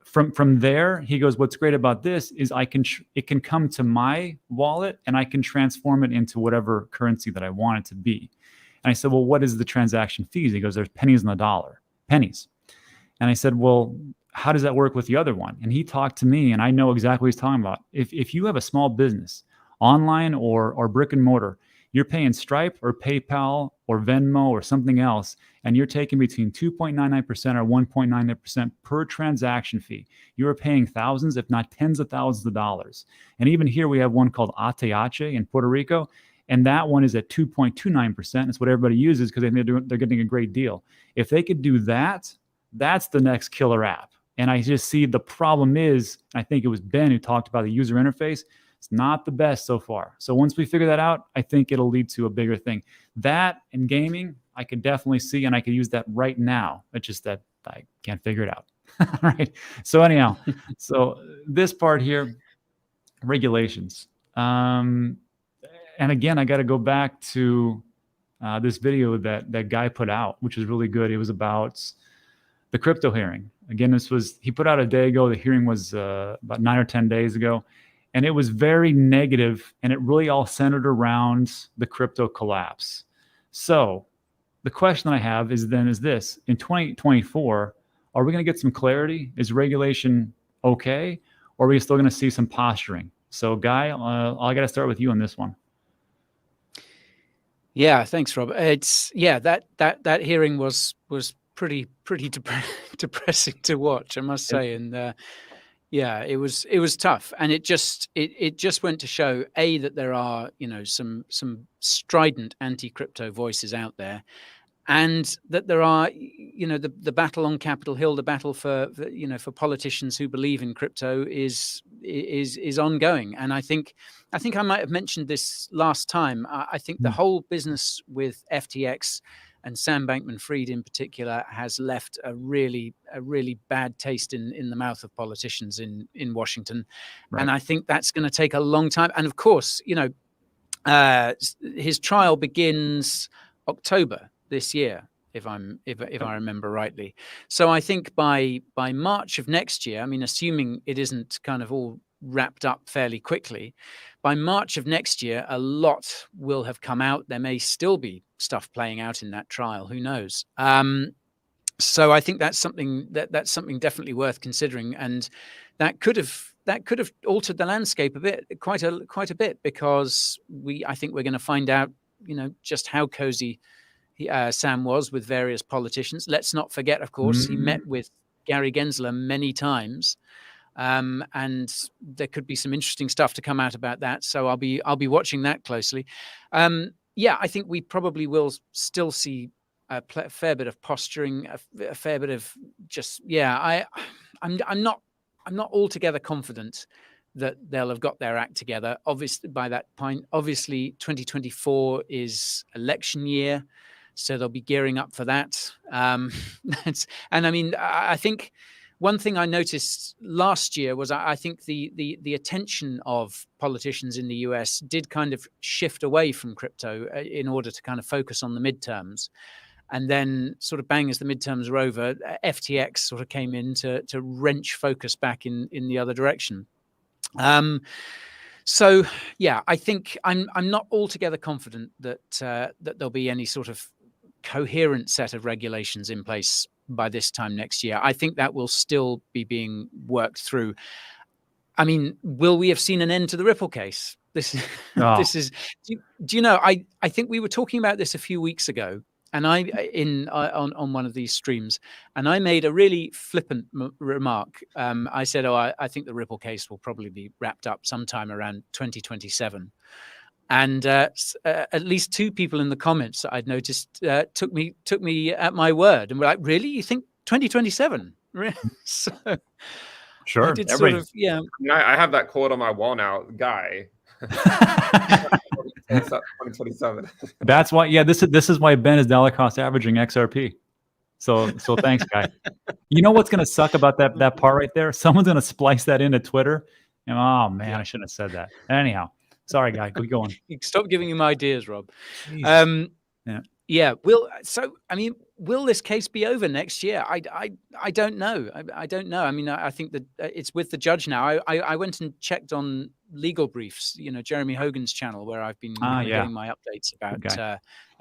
from there, he goes, what's great about this is it can come to my wallet, and I can transform it into whatever currency that I want it to be. And I said, well, what is the transaction fees? He goes, there's pennies on the dollar, pennies. And I said, well, how does that work with the other one? And he talked to me, and I know exactly what he's talking about. If you have a small business, online or brick and mortar, you're paying Stripe or PayPal or Venmo or something else, and you're taking between 2.99% or 1.99% per transaction fee. You are paying thousands, if not tens of thousands of dollars. And even here we have one called ATH in Puerto Rico, and that one is at 2.29%. It's what everybody uses because they're getting a great deal. If they could do that, that's the next killer app. And I just see the problem is, I think it was Ben who talked about the user interface. It's not the best so far. So once we figure that out, I think it'll lead to a bigger thing. That and gaming, I could definitely see, and I could use that right now. It's just that I can't figure it out. All right. So anyhow, so this part here, regulations. And again, I got to go back to this video that Guy put out, which is really good. It was about the crypto hearing. Again, he put out a day ago. The hearing was about 9 or 10 days ago. And it was very negative, and it really all centered around the crypto collapse. So the question I have is this: in 2024, are we going to get some clarity? Is regulation okay, or are we still going to see some posturing? So, Guy, I got to start with you on this one. Yeah, thanks, Rob. That hearing was pretty depressing to watch, I must say, and yeah, it was tough, and it just went to show that there are some strident anti-crypto voices out there, and that there are the battle on Capitol Hill, the battle for politicians who believe in crypto is ongoing. And I think I might have mentioned this last time. I think the whole business with FTX and Sam Bankman-Fried in particular has left a really bad taste in the mouth of politicians in Washington. Right. And I think that's going to take a long time. And of course, his trial begins October this year, if I remember rightly. So I think by March of next year, I mean, assuming it isn't kind of all wrapped up fairly quickly, by March of next year, a lot will have come out. There may still be stuff playing out in that trial. Who knows? So I think that's something definitely worth considering, and that could have altered the landscape a bit, quite a bit, because I think we're going to find out, just how cozy Sam was with various politicians. Let's not forget, of course, he met with Gary Gensler many times. And there could be some interesting stuff to come out about that. So I'll be watching that closely. I think we probably will still see a fair bit of posturing, a fair bit of just, I'm not altogether confident that they'll have got their act together. Obviously, by that point, 2024 is election year, so they'll be gearing up for that. And I mean, I think one thing I noticed last year was I think the attention of politicians in the US did kind of shift away from crypto in order to kind of focus on the midterms. And then sort of bang, as the midterms were over, FTX sort of came in to wrench focus back in the other direction. So yeah, I think I'm not altogether confident that there'll be any sort of coherent set of regulations in place by this time next year. I think that will still be being worked through. I mean, will we have seen an end to the Ripple case? This is. Do you know? I think we were talking about this a few weeks ago, and on one of these streams, and I made a really flippant remark. I said, I think the Ripple case will probably be wrapped up sometime around 2027. And at least two people in the comments that I'd noticed took me at my word and were like, "Really? You think 2027?" So sure. I did sort of, yeah. I have that quote on my wall now, Guy. 2027. That's why. Yeah, this is why Ben is dollar cost averaging XRP. So thanks, Guy. You know what's going to suck about that part right there? Someone's going to splice that into Twitter. And, oh man, I shouldn't have said that. Anyhow. Sorry, Guy. Keep going. Stop giving him ideas, Rob. Yeah. Will this case be over next year? I don't know. I don't know. I mean, I think that it's with the judge now. I went and checked on Legal Briefs, Jeremy Hogan's channel, where I've been getting my updates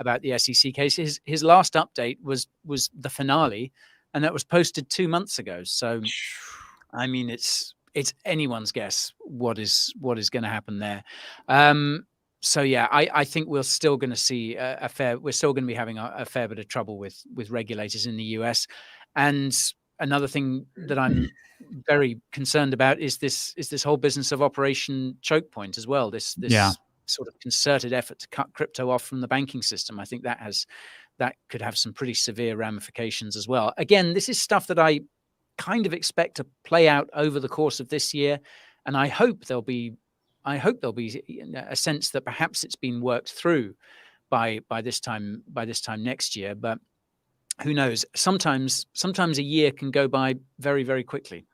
about the SEC case. His last update was the finale, and that was posted 2 months ago. So, I mean, it's anyone's guess what is going to happen there. So yeah, I think we're still going to see we're still going to be having a fair bit of trouble with regulators in the US. And another thing that I'm very concerned about is this whole business of Operation Choke Point as well. This sort of concerted effort to cut crypto off from the banking system. I think that could have some pretty severe ramifications as well. Again, this is stuff that I kind of expect to play out over the course of this year, and I hope there'll be a sense that perhaps it's been worked through by this time next year. But who knows? Sometimes a year can go by very, very quickly.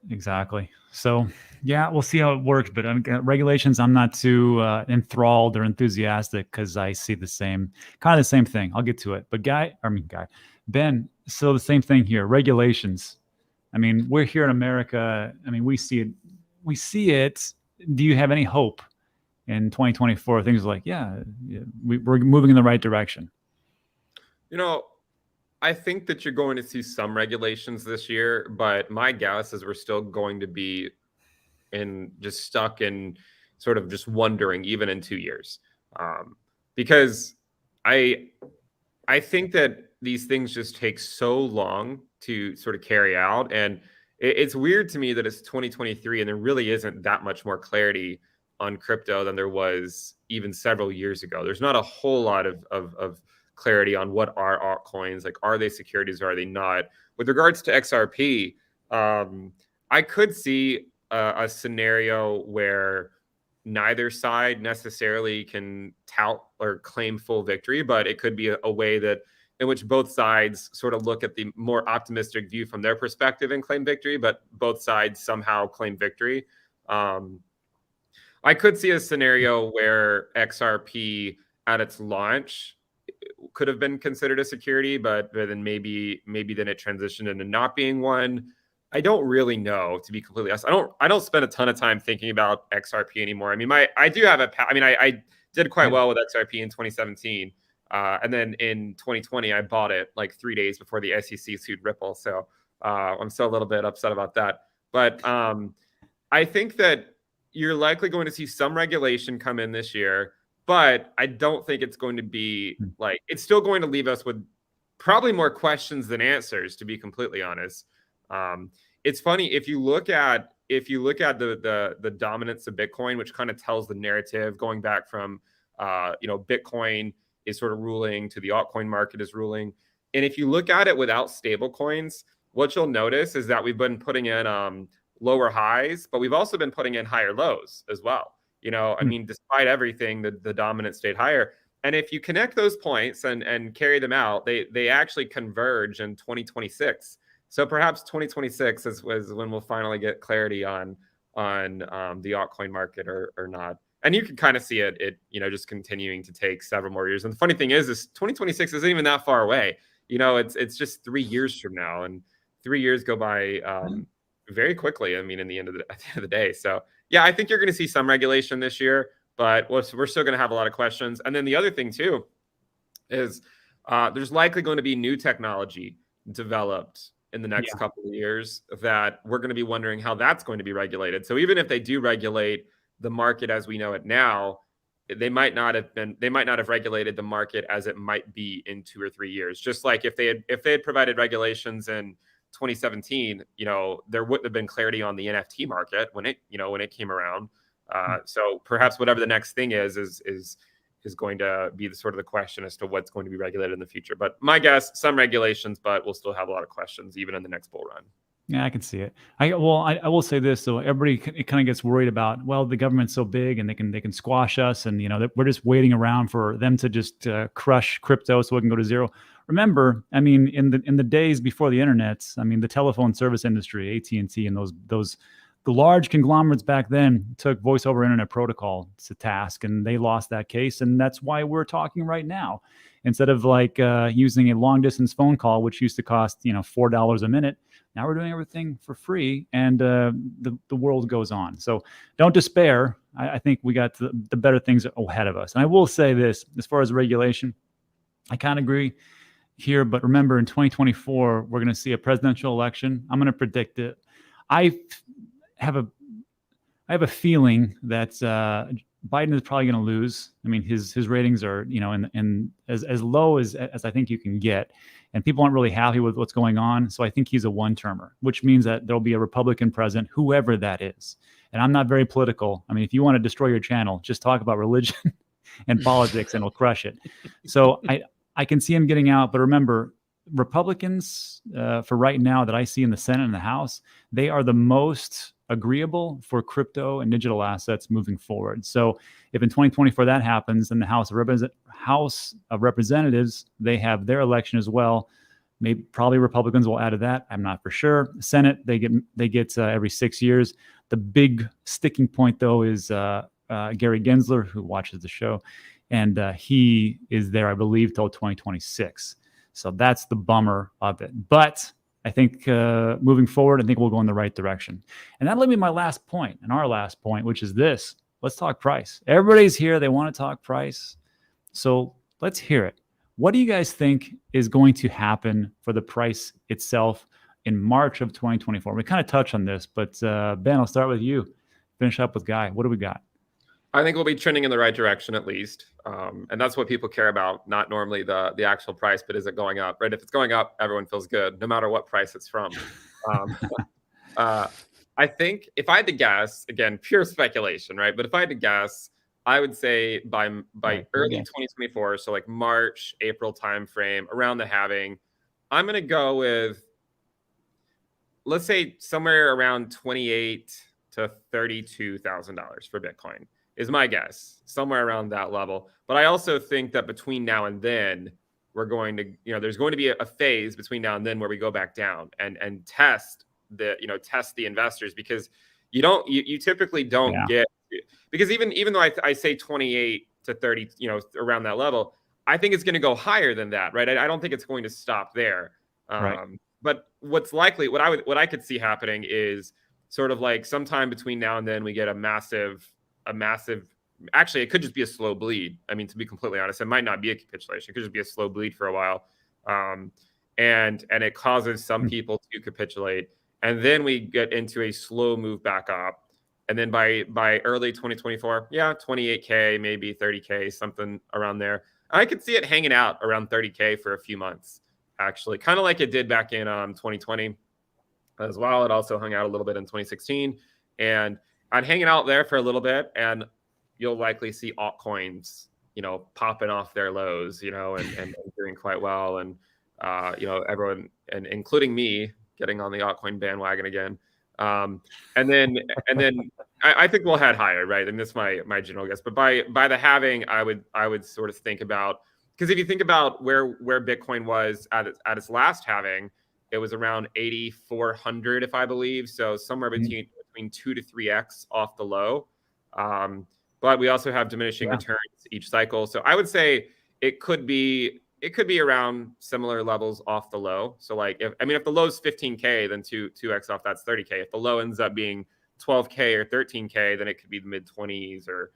Exactly. So yeah, we'll see how it works. But regulations, I'm not too enthralled or enthusiastic because I see the same thing. I'll get to it. But Ben, So the same thing here, regulations. I mean, we're here in America. I mean, we see it. We see it. Do you have any hope in 2024? Things like, yeah, we're moving in the right direction. You know, I think that you're going to see some regulations this year, but my guess is we're still going to be stuck in sort of just wondering even in 2 years, because I think that these things just take so long to sort of carry out, and it's weird to me that it's 2023 and there really isn't that much more clarity on crypto than there was even several years ago. There's not a whole lot of clarity on what are altcoins, like are they securities or are they not. With regards to XRP, I could see a scenario where neither side necessarily can tout or claim full victory, but it could be a way that in which both sides sort of look at the more optimistic view from their perspective and claim victory, but both sides somehow claim victory. I could see a scenario where XRP at its launch could have been considered a security, but then maybe then it transitioned into not being one. I don't really know, to be completely honest. I don't spend a ton of time thinking about XRP anymore. I mean, I did quite well with XRP in 2017. And then in 2020, I bought it like 3 days before the SEC sued Ripple. So I'm still a little bit upset about that. But I think that you're likely going to see some regulation come in this year, but I don't think it's going to be like, it's still going to leave us with probably more questions than answers, to be completely honest. It's funny, if you look at the dominance of Bitcoin, which kind of tells the narrative going back from Bitcoin is sort of ruling to the altcoin market is ruling. And if you look at it without stable coins, what you'll notice is that we've been putting in lower highs, but we've also been putting in higher lows as well. I mean, despite everything, the dominance stayed higher. And if you connect those points and carry them out, they actually converge in 2026. So perhaps 2026 is when we'll finally get clarity on the altcoin market or not. And you can kind of see it just continuing to take several more years. And the funny thing is 2026 isn't even that far away. It's just 3 years from now, and 3 years go by very quickly. I mean, at the end of the day. So yeah, I think you're going to see some regulation this year, but we're still going to have a lot of questions. And then the other thing too is there's likely going to be new technology developed in the next couple of years that we're going to be wondering how that's going to be regulated. So even if they do regulate the market as we know it now, they might not have regulated the market as it might be in 2 or 3 years. Just like if they had provided regulations in 2017, there wouldn't have been clarity on the NFT market when it came around. So perhaps whatever the next thing is going to be the question as to what's going to be regulated in the future. But my guess, some regulations, but we'll still have a lot of questions even in the next bull run. Yeah, I can see it. I will say this. So everybody kind of gets worried about, well, the government's so big and they can squash us, and we're just waiting around for them to just crush crypto so it can go to zero. Remember, I mean, in the days before the internet, I mean, the telephone service industry, AT&T, and the large conglomerates back then took voice over internet protocol to task, and they lost that case, and that's why we're talking right now. Instead of using a long distance phone call, which used to cost $4 a minute, now we're doing everything for free, and the world goes on. So don't despair. I think we got the better things ahead of us. And I will say this, as far as regulation, I kind of agree here, but remember in 2024, we're going to see a presidential election. I'm going to predict it. I have a feeling that Biden is probably going to lose. I mean, his ratings are, in as low as I think you can get. And people aren't really happy with what's going on. So I think he's a one-termer, which means that there'll be a Republican president, whoever that is. And I'm not very political. I mean, if you want to destroy your channel, just talk about religion and politics and it'll crush it. So I can see him getting out. But remember, Republicans, for right now that I see in the Senate and the House, they are the most agreeable for crypto and digital assets moving forward. So if in 2024 that happens, then the House of Representatives, they have their election as well. Probably Republicans will add to that. I'm not for sure. Senate, they get every 6 years. The big sticking point though is Gary Gensler, who watches the show, and he is there, I believe, till 2026. So that's the bummer of it. But I think moving forward, I think we'll go in the right direction. And that led me to my last point, and our last point, which is this. Let's talk price. Everybody's here. They want to talk price. So let's hear it. What do you guys think is going to happen for the price itself in March of 2024? We kind of touched on this, but Ben, I'll start with you. Finish up with Guy. What do we got? I think we'll be trending in the right direction at least. And that's what people care about, not normally the actual price, but is it going up, right? If it's going up, everyone feels good, no matter what price it's from. I think if I had to guess, again, pure speculation, right? But if I had to guess, I would say by early 2024, so like March, April timeframe, around the halving, I'm going to go with, let's say somewhere around $28,000 to $32,000 for Bitcoin is my guess, somewhere around that level. But I also think that between now and then, we're going to, there's going to be a phase between now and then where we go back down and test the investors, because you typically don't get, because even though I say 28 to 30, around that level, I think it's going to go higher than that, right? I don't think it's going to stop there. Right. But what's likely, what I could see happening is sort of like sometime between now and then we get a massive, actually, it could just be a slow bleed. I mean, to be completely honest, it might not be a capitulation. It could just be a slow bleed for a while. And it causes some people to capitulate. And then we get into a slow move back up. And then by early 2024, 28K, maybe 30K, something around there. I could see it hanging out around 30K for a few months, actually, kind of like it did back in 2020 as well. It also hung out a little bit in 2016. And I'd hang out there for a little bit, and you'll likely see altcoins, popping off their lows, and doing quite well. And, everyone, and including me, getting on the altcoin bandwagon again. And then I think we'll head higher, right? And this is my general guess. But by the halving, I would sort of think about, because if you think about where Bitcoin was at its last halving, it was around 8,400, if I believe. So somewhere between 2 to 3x off the low. But we also have diminishing returns each cycle. So I would say it could be around similar levels off the low. So like if the low is 15K, then 2x off, that's 30K. If the low ends up being 12K or 13K, then it could be the mid 20s or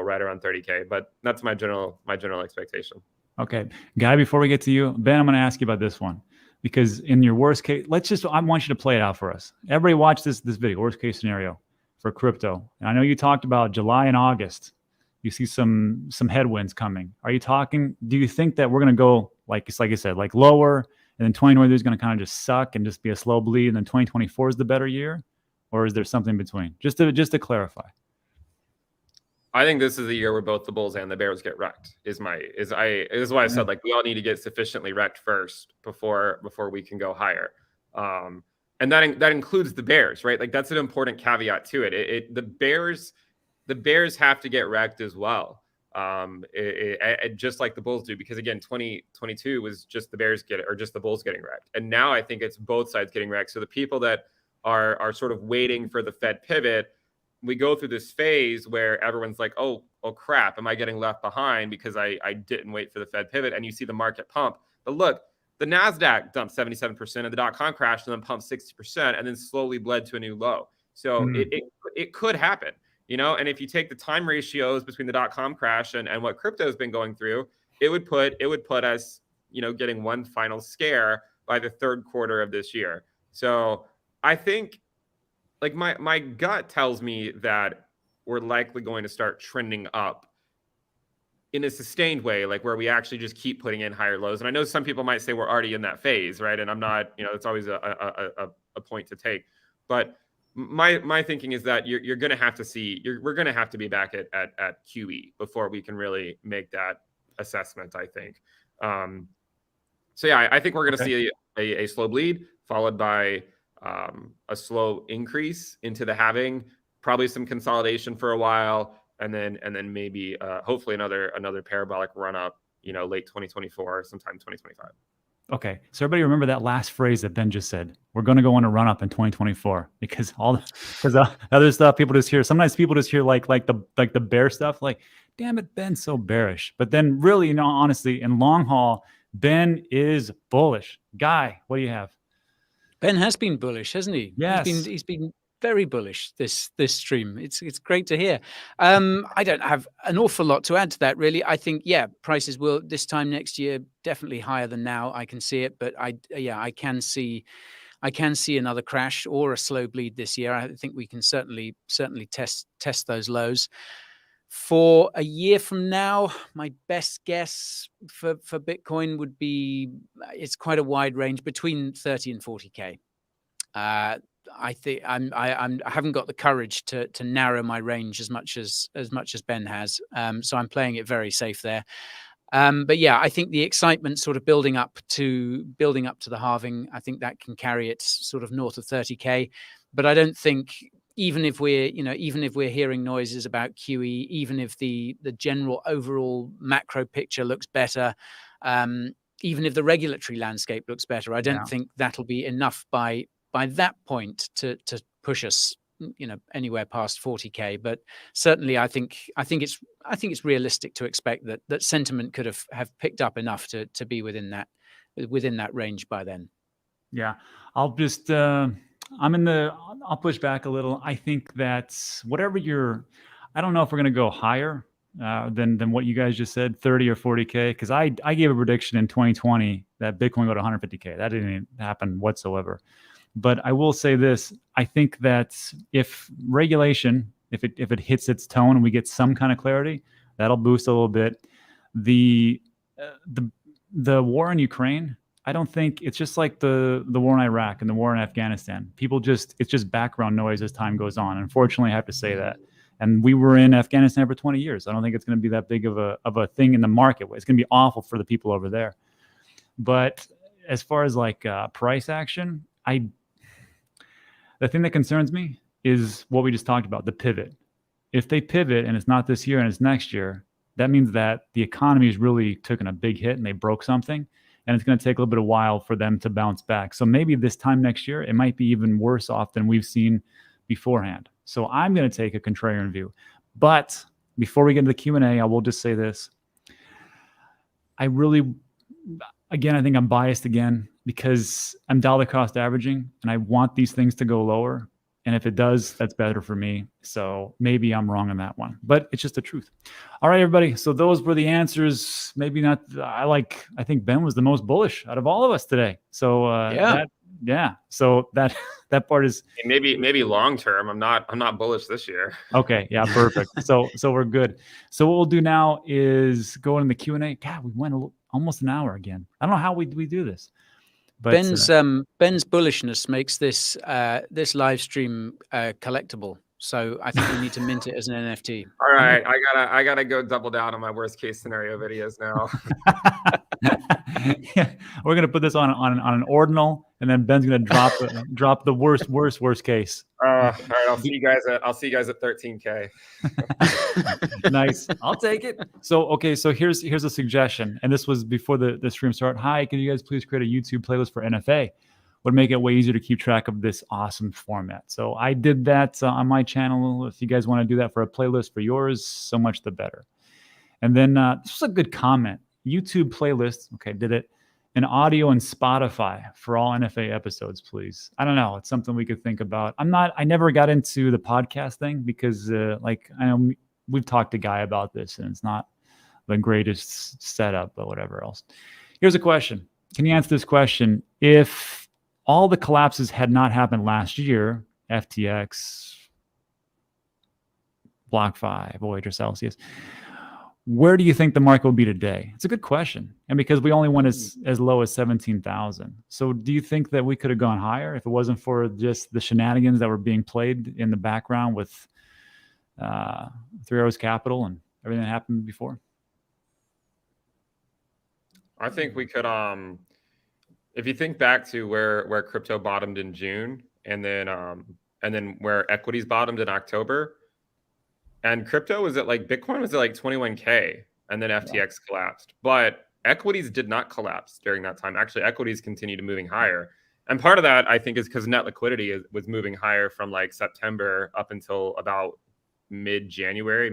right around 30K. But that's my general expectation. Okay, Guy, before we get to you, Ben, I'm going to ask you about this one, because in your worst case, I want you to play it out for us. Everybody watch this video, worst case scenario for crypto. And I know you talked about July and August. You see some headwinds coming. Do you think that we're going to go, like I said, like lower, and then 2023 is going to kind of just suck and just be a slow bleed, and then 2024 is the better year? Or is there something in between? Just to clarify. I think this is the year where both the bulls and the bears get wrecked. This is why I said, like, we all need to get sufficiently wrecked first before we can go higher. And that includes the bears, right? Like, that's an important caveat to it. The bears have to get wrecked as well. Just like the bulls do, because again, 2022 was just the bears just the bulls getting wrecked. And now I think it's both sides getting wrecked. So the people that are sort of waiting for the Fed pivot, we go through this phase where everyone's like, oh crap, am I getting left behind because I didn't wait for the Fed pivot? And you see the market pump. But look, the NASDAQ dumped 77% and the .com crashed and then pumped 60% and then slowly bled to a new low. So it could happen, and if you take the time ratios between the .com crash and what crypto has been going through, it would put us, getting one final scare by the third quarter of this year. So I think, like, my gut tells me that we're likely going to start trending up in a sustained way, like where we actually just keep putting in higher lows. And I know some people might say we're already in that phase, right? And I'm not, it's always a point to take. But my thinking is that you're going to have to see, we're going to have to be back at QE before we can really make that assessment, I think. So yeah, I think we're going to see a slow bleed followed by a slow increase into the halving, probably some consolidation for a while, and then maybe hopefully another parabolic run up, late 2024, sometime 2025. Okay, so everybody remember that last phrase that Ben just said. We're going to go on a run up in 2024 because the other stuff people just hear. Sometimes people just hear like the bear stuff. Like, damn it, Ben's so bearish. But then really, honestly, in long haul, Ben is bullish. Guy, what do you have? Ben has been bullish, hasn't he? Yes. He's been very bullish this stream. It's great to hear. I don't have an awful lot to add to that, really. I think, yeah, prices will this time next year definitely higher than now. I can see it, but I can see another crash or a slow bleed this year. I think we can certainly test those lows. For a year from now, my best guess for Bitcoin would be, it's quite a wide range, between 30 and 40K. I think I haven't got the courage to narrow my range as much as Ben has. So I'm playing it very safe there. But yeah, I think the excitement sort of building up to the halving, I think that can carry it sort of north of 30K. But I don't think, even if we're hearing noises about QE, even if the general overall macro picture looks better, even if the regulatory landscape looks better, I don't think that'll be enough by that point to push us, anywhere past 40K. But certainly, I think it's realistic to expect that sentiment could have picked up enough to be within that range by then. Yeah, I'll just I'll push back a little. I think that whatever I don't know if we're going to go higher than what you guys just said, 30 or 40K, because I gave a prediction in 2020 that Bitcoin would go to 150K. That didn't happen whatsoever. But I will say this: I think that if regulation, if it hits its tone and we get some kind of clarity, that'll boost a little bit. The war in Ukraine, I don't think it's just like the war in Iraq and the war in Afghanistan. It's just background noise as time goes on. Unfortunately, I have to say that. And we were in Afghanistan for 20 years. I don't think it's going to be that big of a thing in the market. It's going to be awful for the people over there. But as far as like price action, the thing that concerns me is what we just talked about, the pivot. If they pivot and it's not this year and it's next year, that means that the economy has really taken a big hit and they broke something. And it's going to take a little bit of while for them to bounce back. So maybe this time next year, it might be even worse off than we've seen beforehand. So I'm going to take a contrarian view. But before we get into the Q&A, I will just say this. I think I'm biased again because I'm dollar cost averaging and I want these things to go lower. And if it does, that's better for me. So maybe I'm wrong on that one, but it's just the truth. All right, everybody. So those were the answers. Maybe not. I think Ben was the most bullish out of all of us today. So So that part is maybe long term. I'm not bullish this year. Okay. Yeah. Perfect. So we're good. So what we'll do now is go in the Q&A. God, we went almost an hour again. I don't know how we do this. But Ben's bullishness makes this live stream collectible. So I think we need to mint it as an NFT. All right, I gotta go double down on my worst case scenario videos now. Yeah, we're gonna put this on an ordinal, and then Ben's gonna drop the worst case. All right, I'll see you guys at 13K. Nice, I'll take it. So here's a suggestion, and this was before the stream start. Hi, can you guys please create a YouTube playlist for NFA? Would make it way easier to keep track of this awesome format. So I did that on my channel. If you guys want to do that for a playlist for yours, so much the better. And then this was a good comment. YouTube playlist, okay, did it. An audio and Spotify for all NFA episodes, please. I don't know. It's something we could think about. I never got into the podcast thing because I know we've talked to Guy about this and it's not the greatest setup, but whatever else. Here's a question. Can you answer this question? If all the collapses had not happened last year, FTX, BlockFi, Voyager, Celsius, where do you think the market will be today? It's a good question. And because we only went as low as 17,000. So do you think that we could have gone higher if it wasn't for just the shenanigans that were being played in the background with Three Arrows Capital and everything that happened before? I think we could if you think back to where crypto bottomed in June and then where equities bottomed in October, and crypto was at Bitcoin was at 21K and then FTX collapsed, but equities did not collapse during that time. Actually, equities continued moving higher. And part of that, I think, is because net liquidity was moving higher from September up until about late January.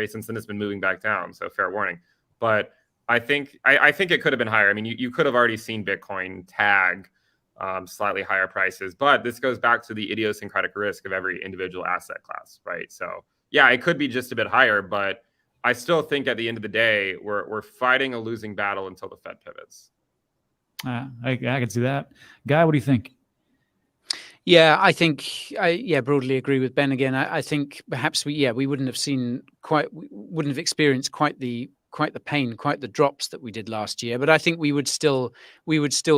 Since then, it's been moving back down. So fair warning. But I think it could have been higher. I mean, you could have already seen Bitcoin tag slightly higher prices, but this goes back to the idiosyncratic risk of every individual asset class, right? So yeah, it could be just a bit higher, but I still think at the end of the day, we're fighting a losing battle until the Fed pivots. I can see that. Guy, what do you think? Yeah, I think I broadly agree with Ben again. I think perhaps we wouldn't have experienced quite the pain, quite the drops that we did last year. But I think we would still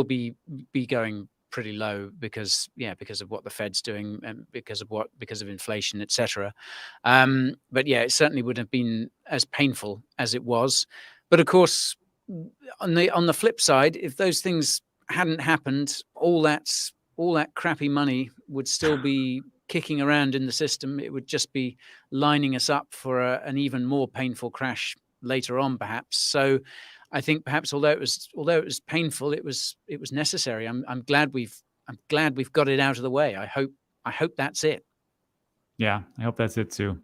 be going pretty low because of what the Fed's doing and because of inflation, etc. But yeah, it certainly wouldn't have been as painful as it was. But of course, on the flip side, if those things hadn't happened, all that crappy money would still be kicking around in the system. It would just be lining us up for an even more painful crash later on, perhaps. So I think perhaps although it was painful, it was necessary. I'm glad we've got it out of the way. I hope that's it. Yeah, I hope that's it too.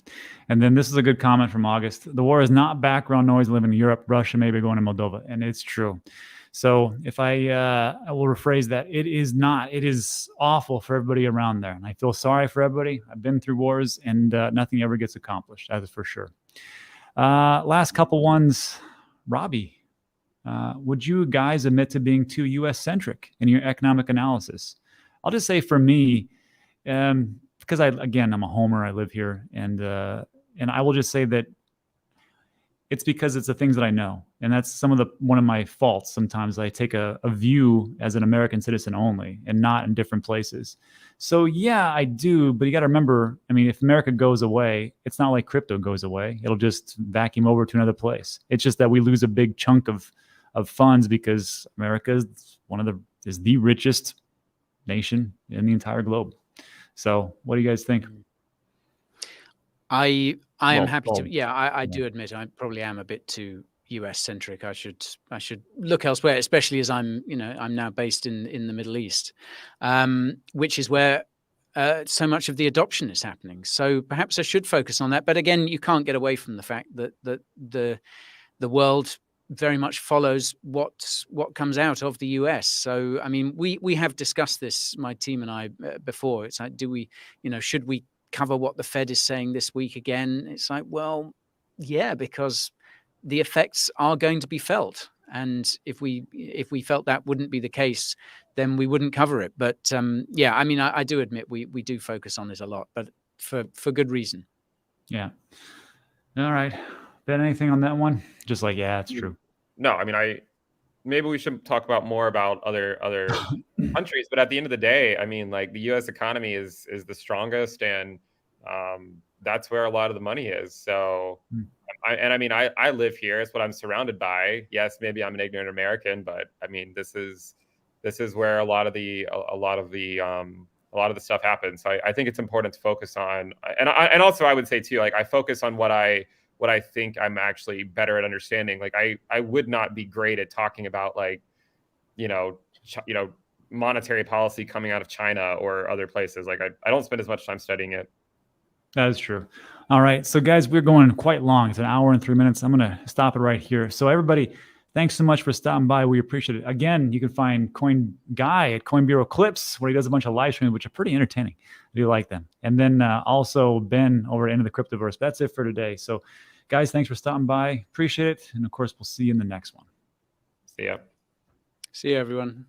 And then this is a good comment from August. The war is not background noise living in Europe. Russia may be going to Moldova. And it's true. So if I will rephrase that, it is not. It is awful for everybody around there. And I feel sorry for everybody. I've been through wars and nothing ever gets accomplished. That is for sure. Last couple ones. Robbie, would you guys admit to being too U.S.-centric in your economic analysis? I'll just say for me, because I'm a homer. I live here, and I will just say that it's because it's the things that I know, and that's one of my faults. Sometimes I take a view as an American citizen only, and not in different places. So yeah, I do, but you got to remember. I mean, if America goes away, it's not like crypto goes away. It'll just vacuum over to another place. It's just that we lose a big chunk of funds because America is the richest nation in the entire globe. So what do you guys think? I am happy to. Yeah, I do admit I probably am a bit too US centric. I should look elsewhere, especially as I'm now based in the Middle East, which is where so much of the adoption is happening. So perhaps I should focus on that. But again, you can't get away from the fact that the world very much follows what comes out of the US. So I mean, we have discussed this, my team and I, before. It's like, should we cover what the Fed is saying this week again? It's like, well, yeah, because the effects are going to be felt, and if we felt that wouldn't be the case, then we wouldn't cover it. But yeah, I mean, I do admit we do focus on it a lot, but for good reason. Yeah. All right. Ben, anything on that one? Just like, yeah, it's true. No, I mean, maybe we should talk about more about other countries, but at the end of the day, I mean, like, the U.S. economy is the strongest, and that's where a lot of the money is. So, I live here. It's what I'm surrounded by. Yes, maybe I'm an ignorant American, but I mean, this is where a lot of the stuff happens. So I think it's important to focus on, and also I would say too, like, I focus on what I think I'm actually better at understanding. Like, I would not be great at talking about, like, monetary policy coming out of China or other places. Like, I don't spend as much time studying it. That is true. All right. So guys, we're going quite long. It's an hour and 3 minutes. I'm going to stop it right here. So everybody, thanks so much for stopping by. We appreciate it. Again, you can find Coin Guy at Coin Bureau Clips, where he does a bunch of live streams, which are pretty entertaining if you like them. And then also Ben over at End of the Cryptoverse. That's it for today. So guys, thanks for stopping by. Appreciate it. And of course, we'll see you in the next one. See ya. See you, everyone.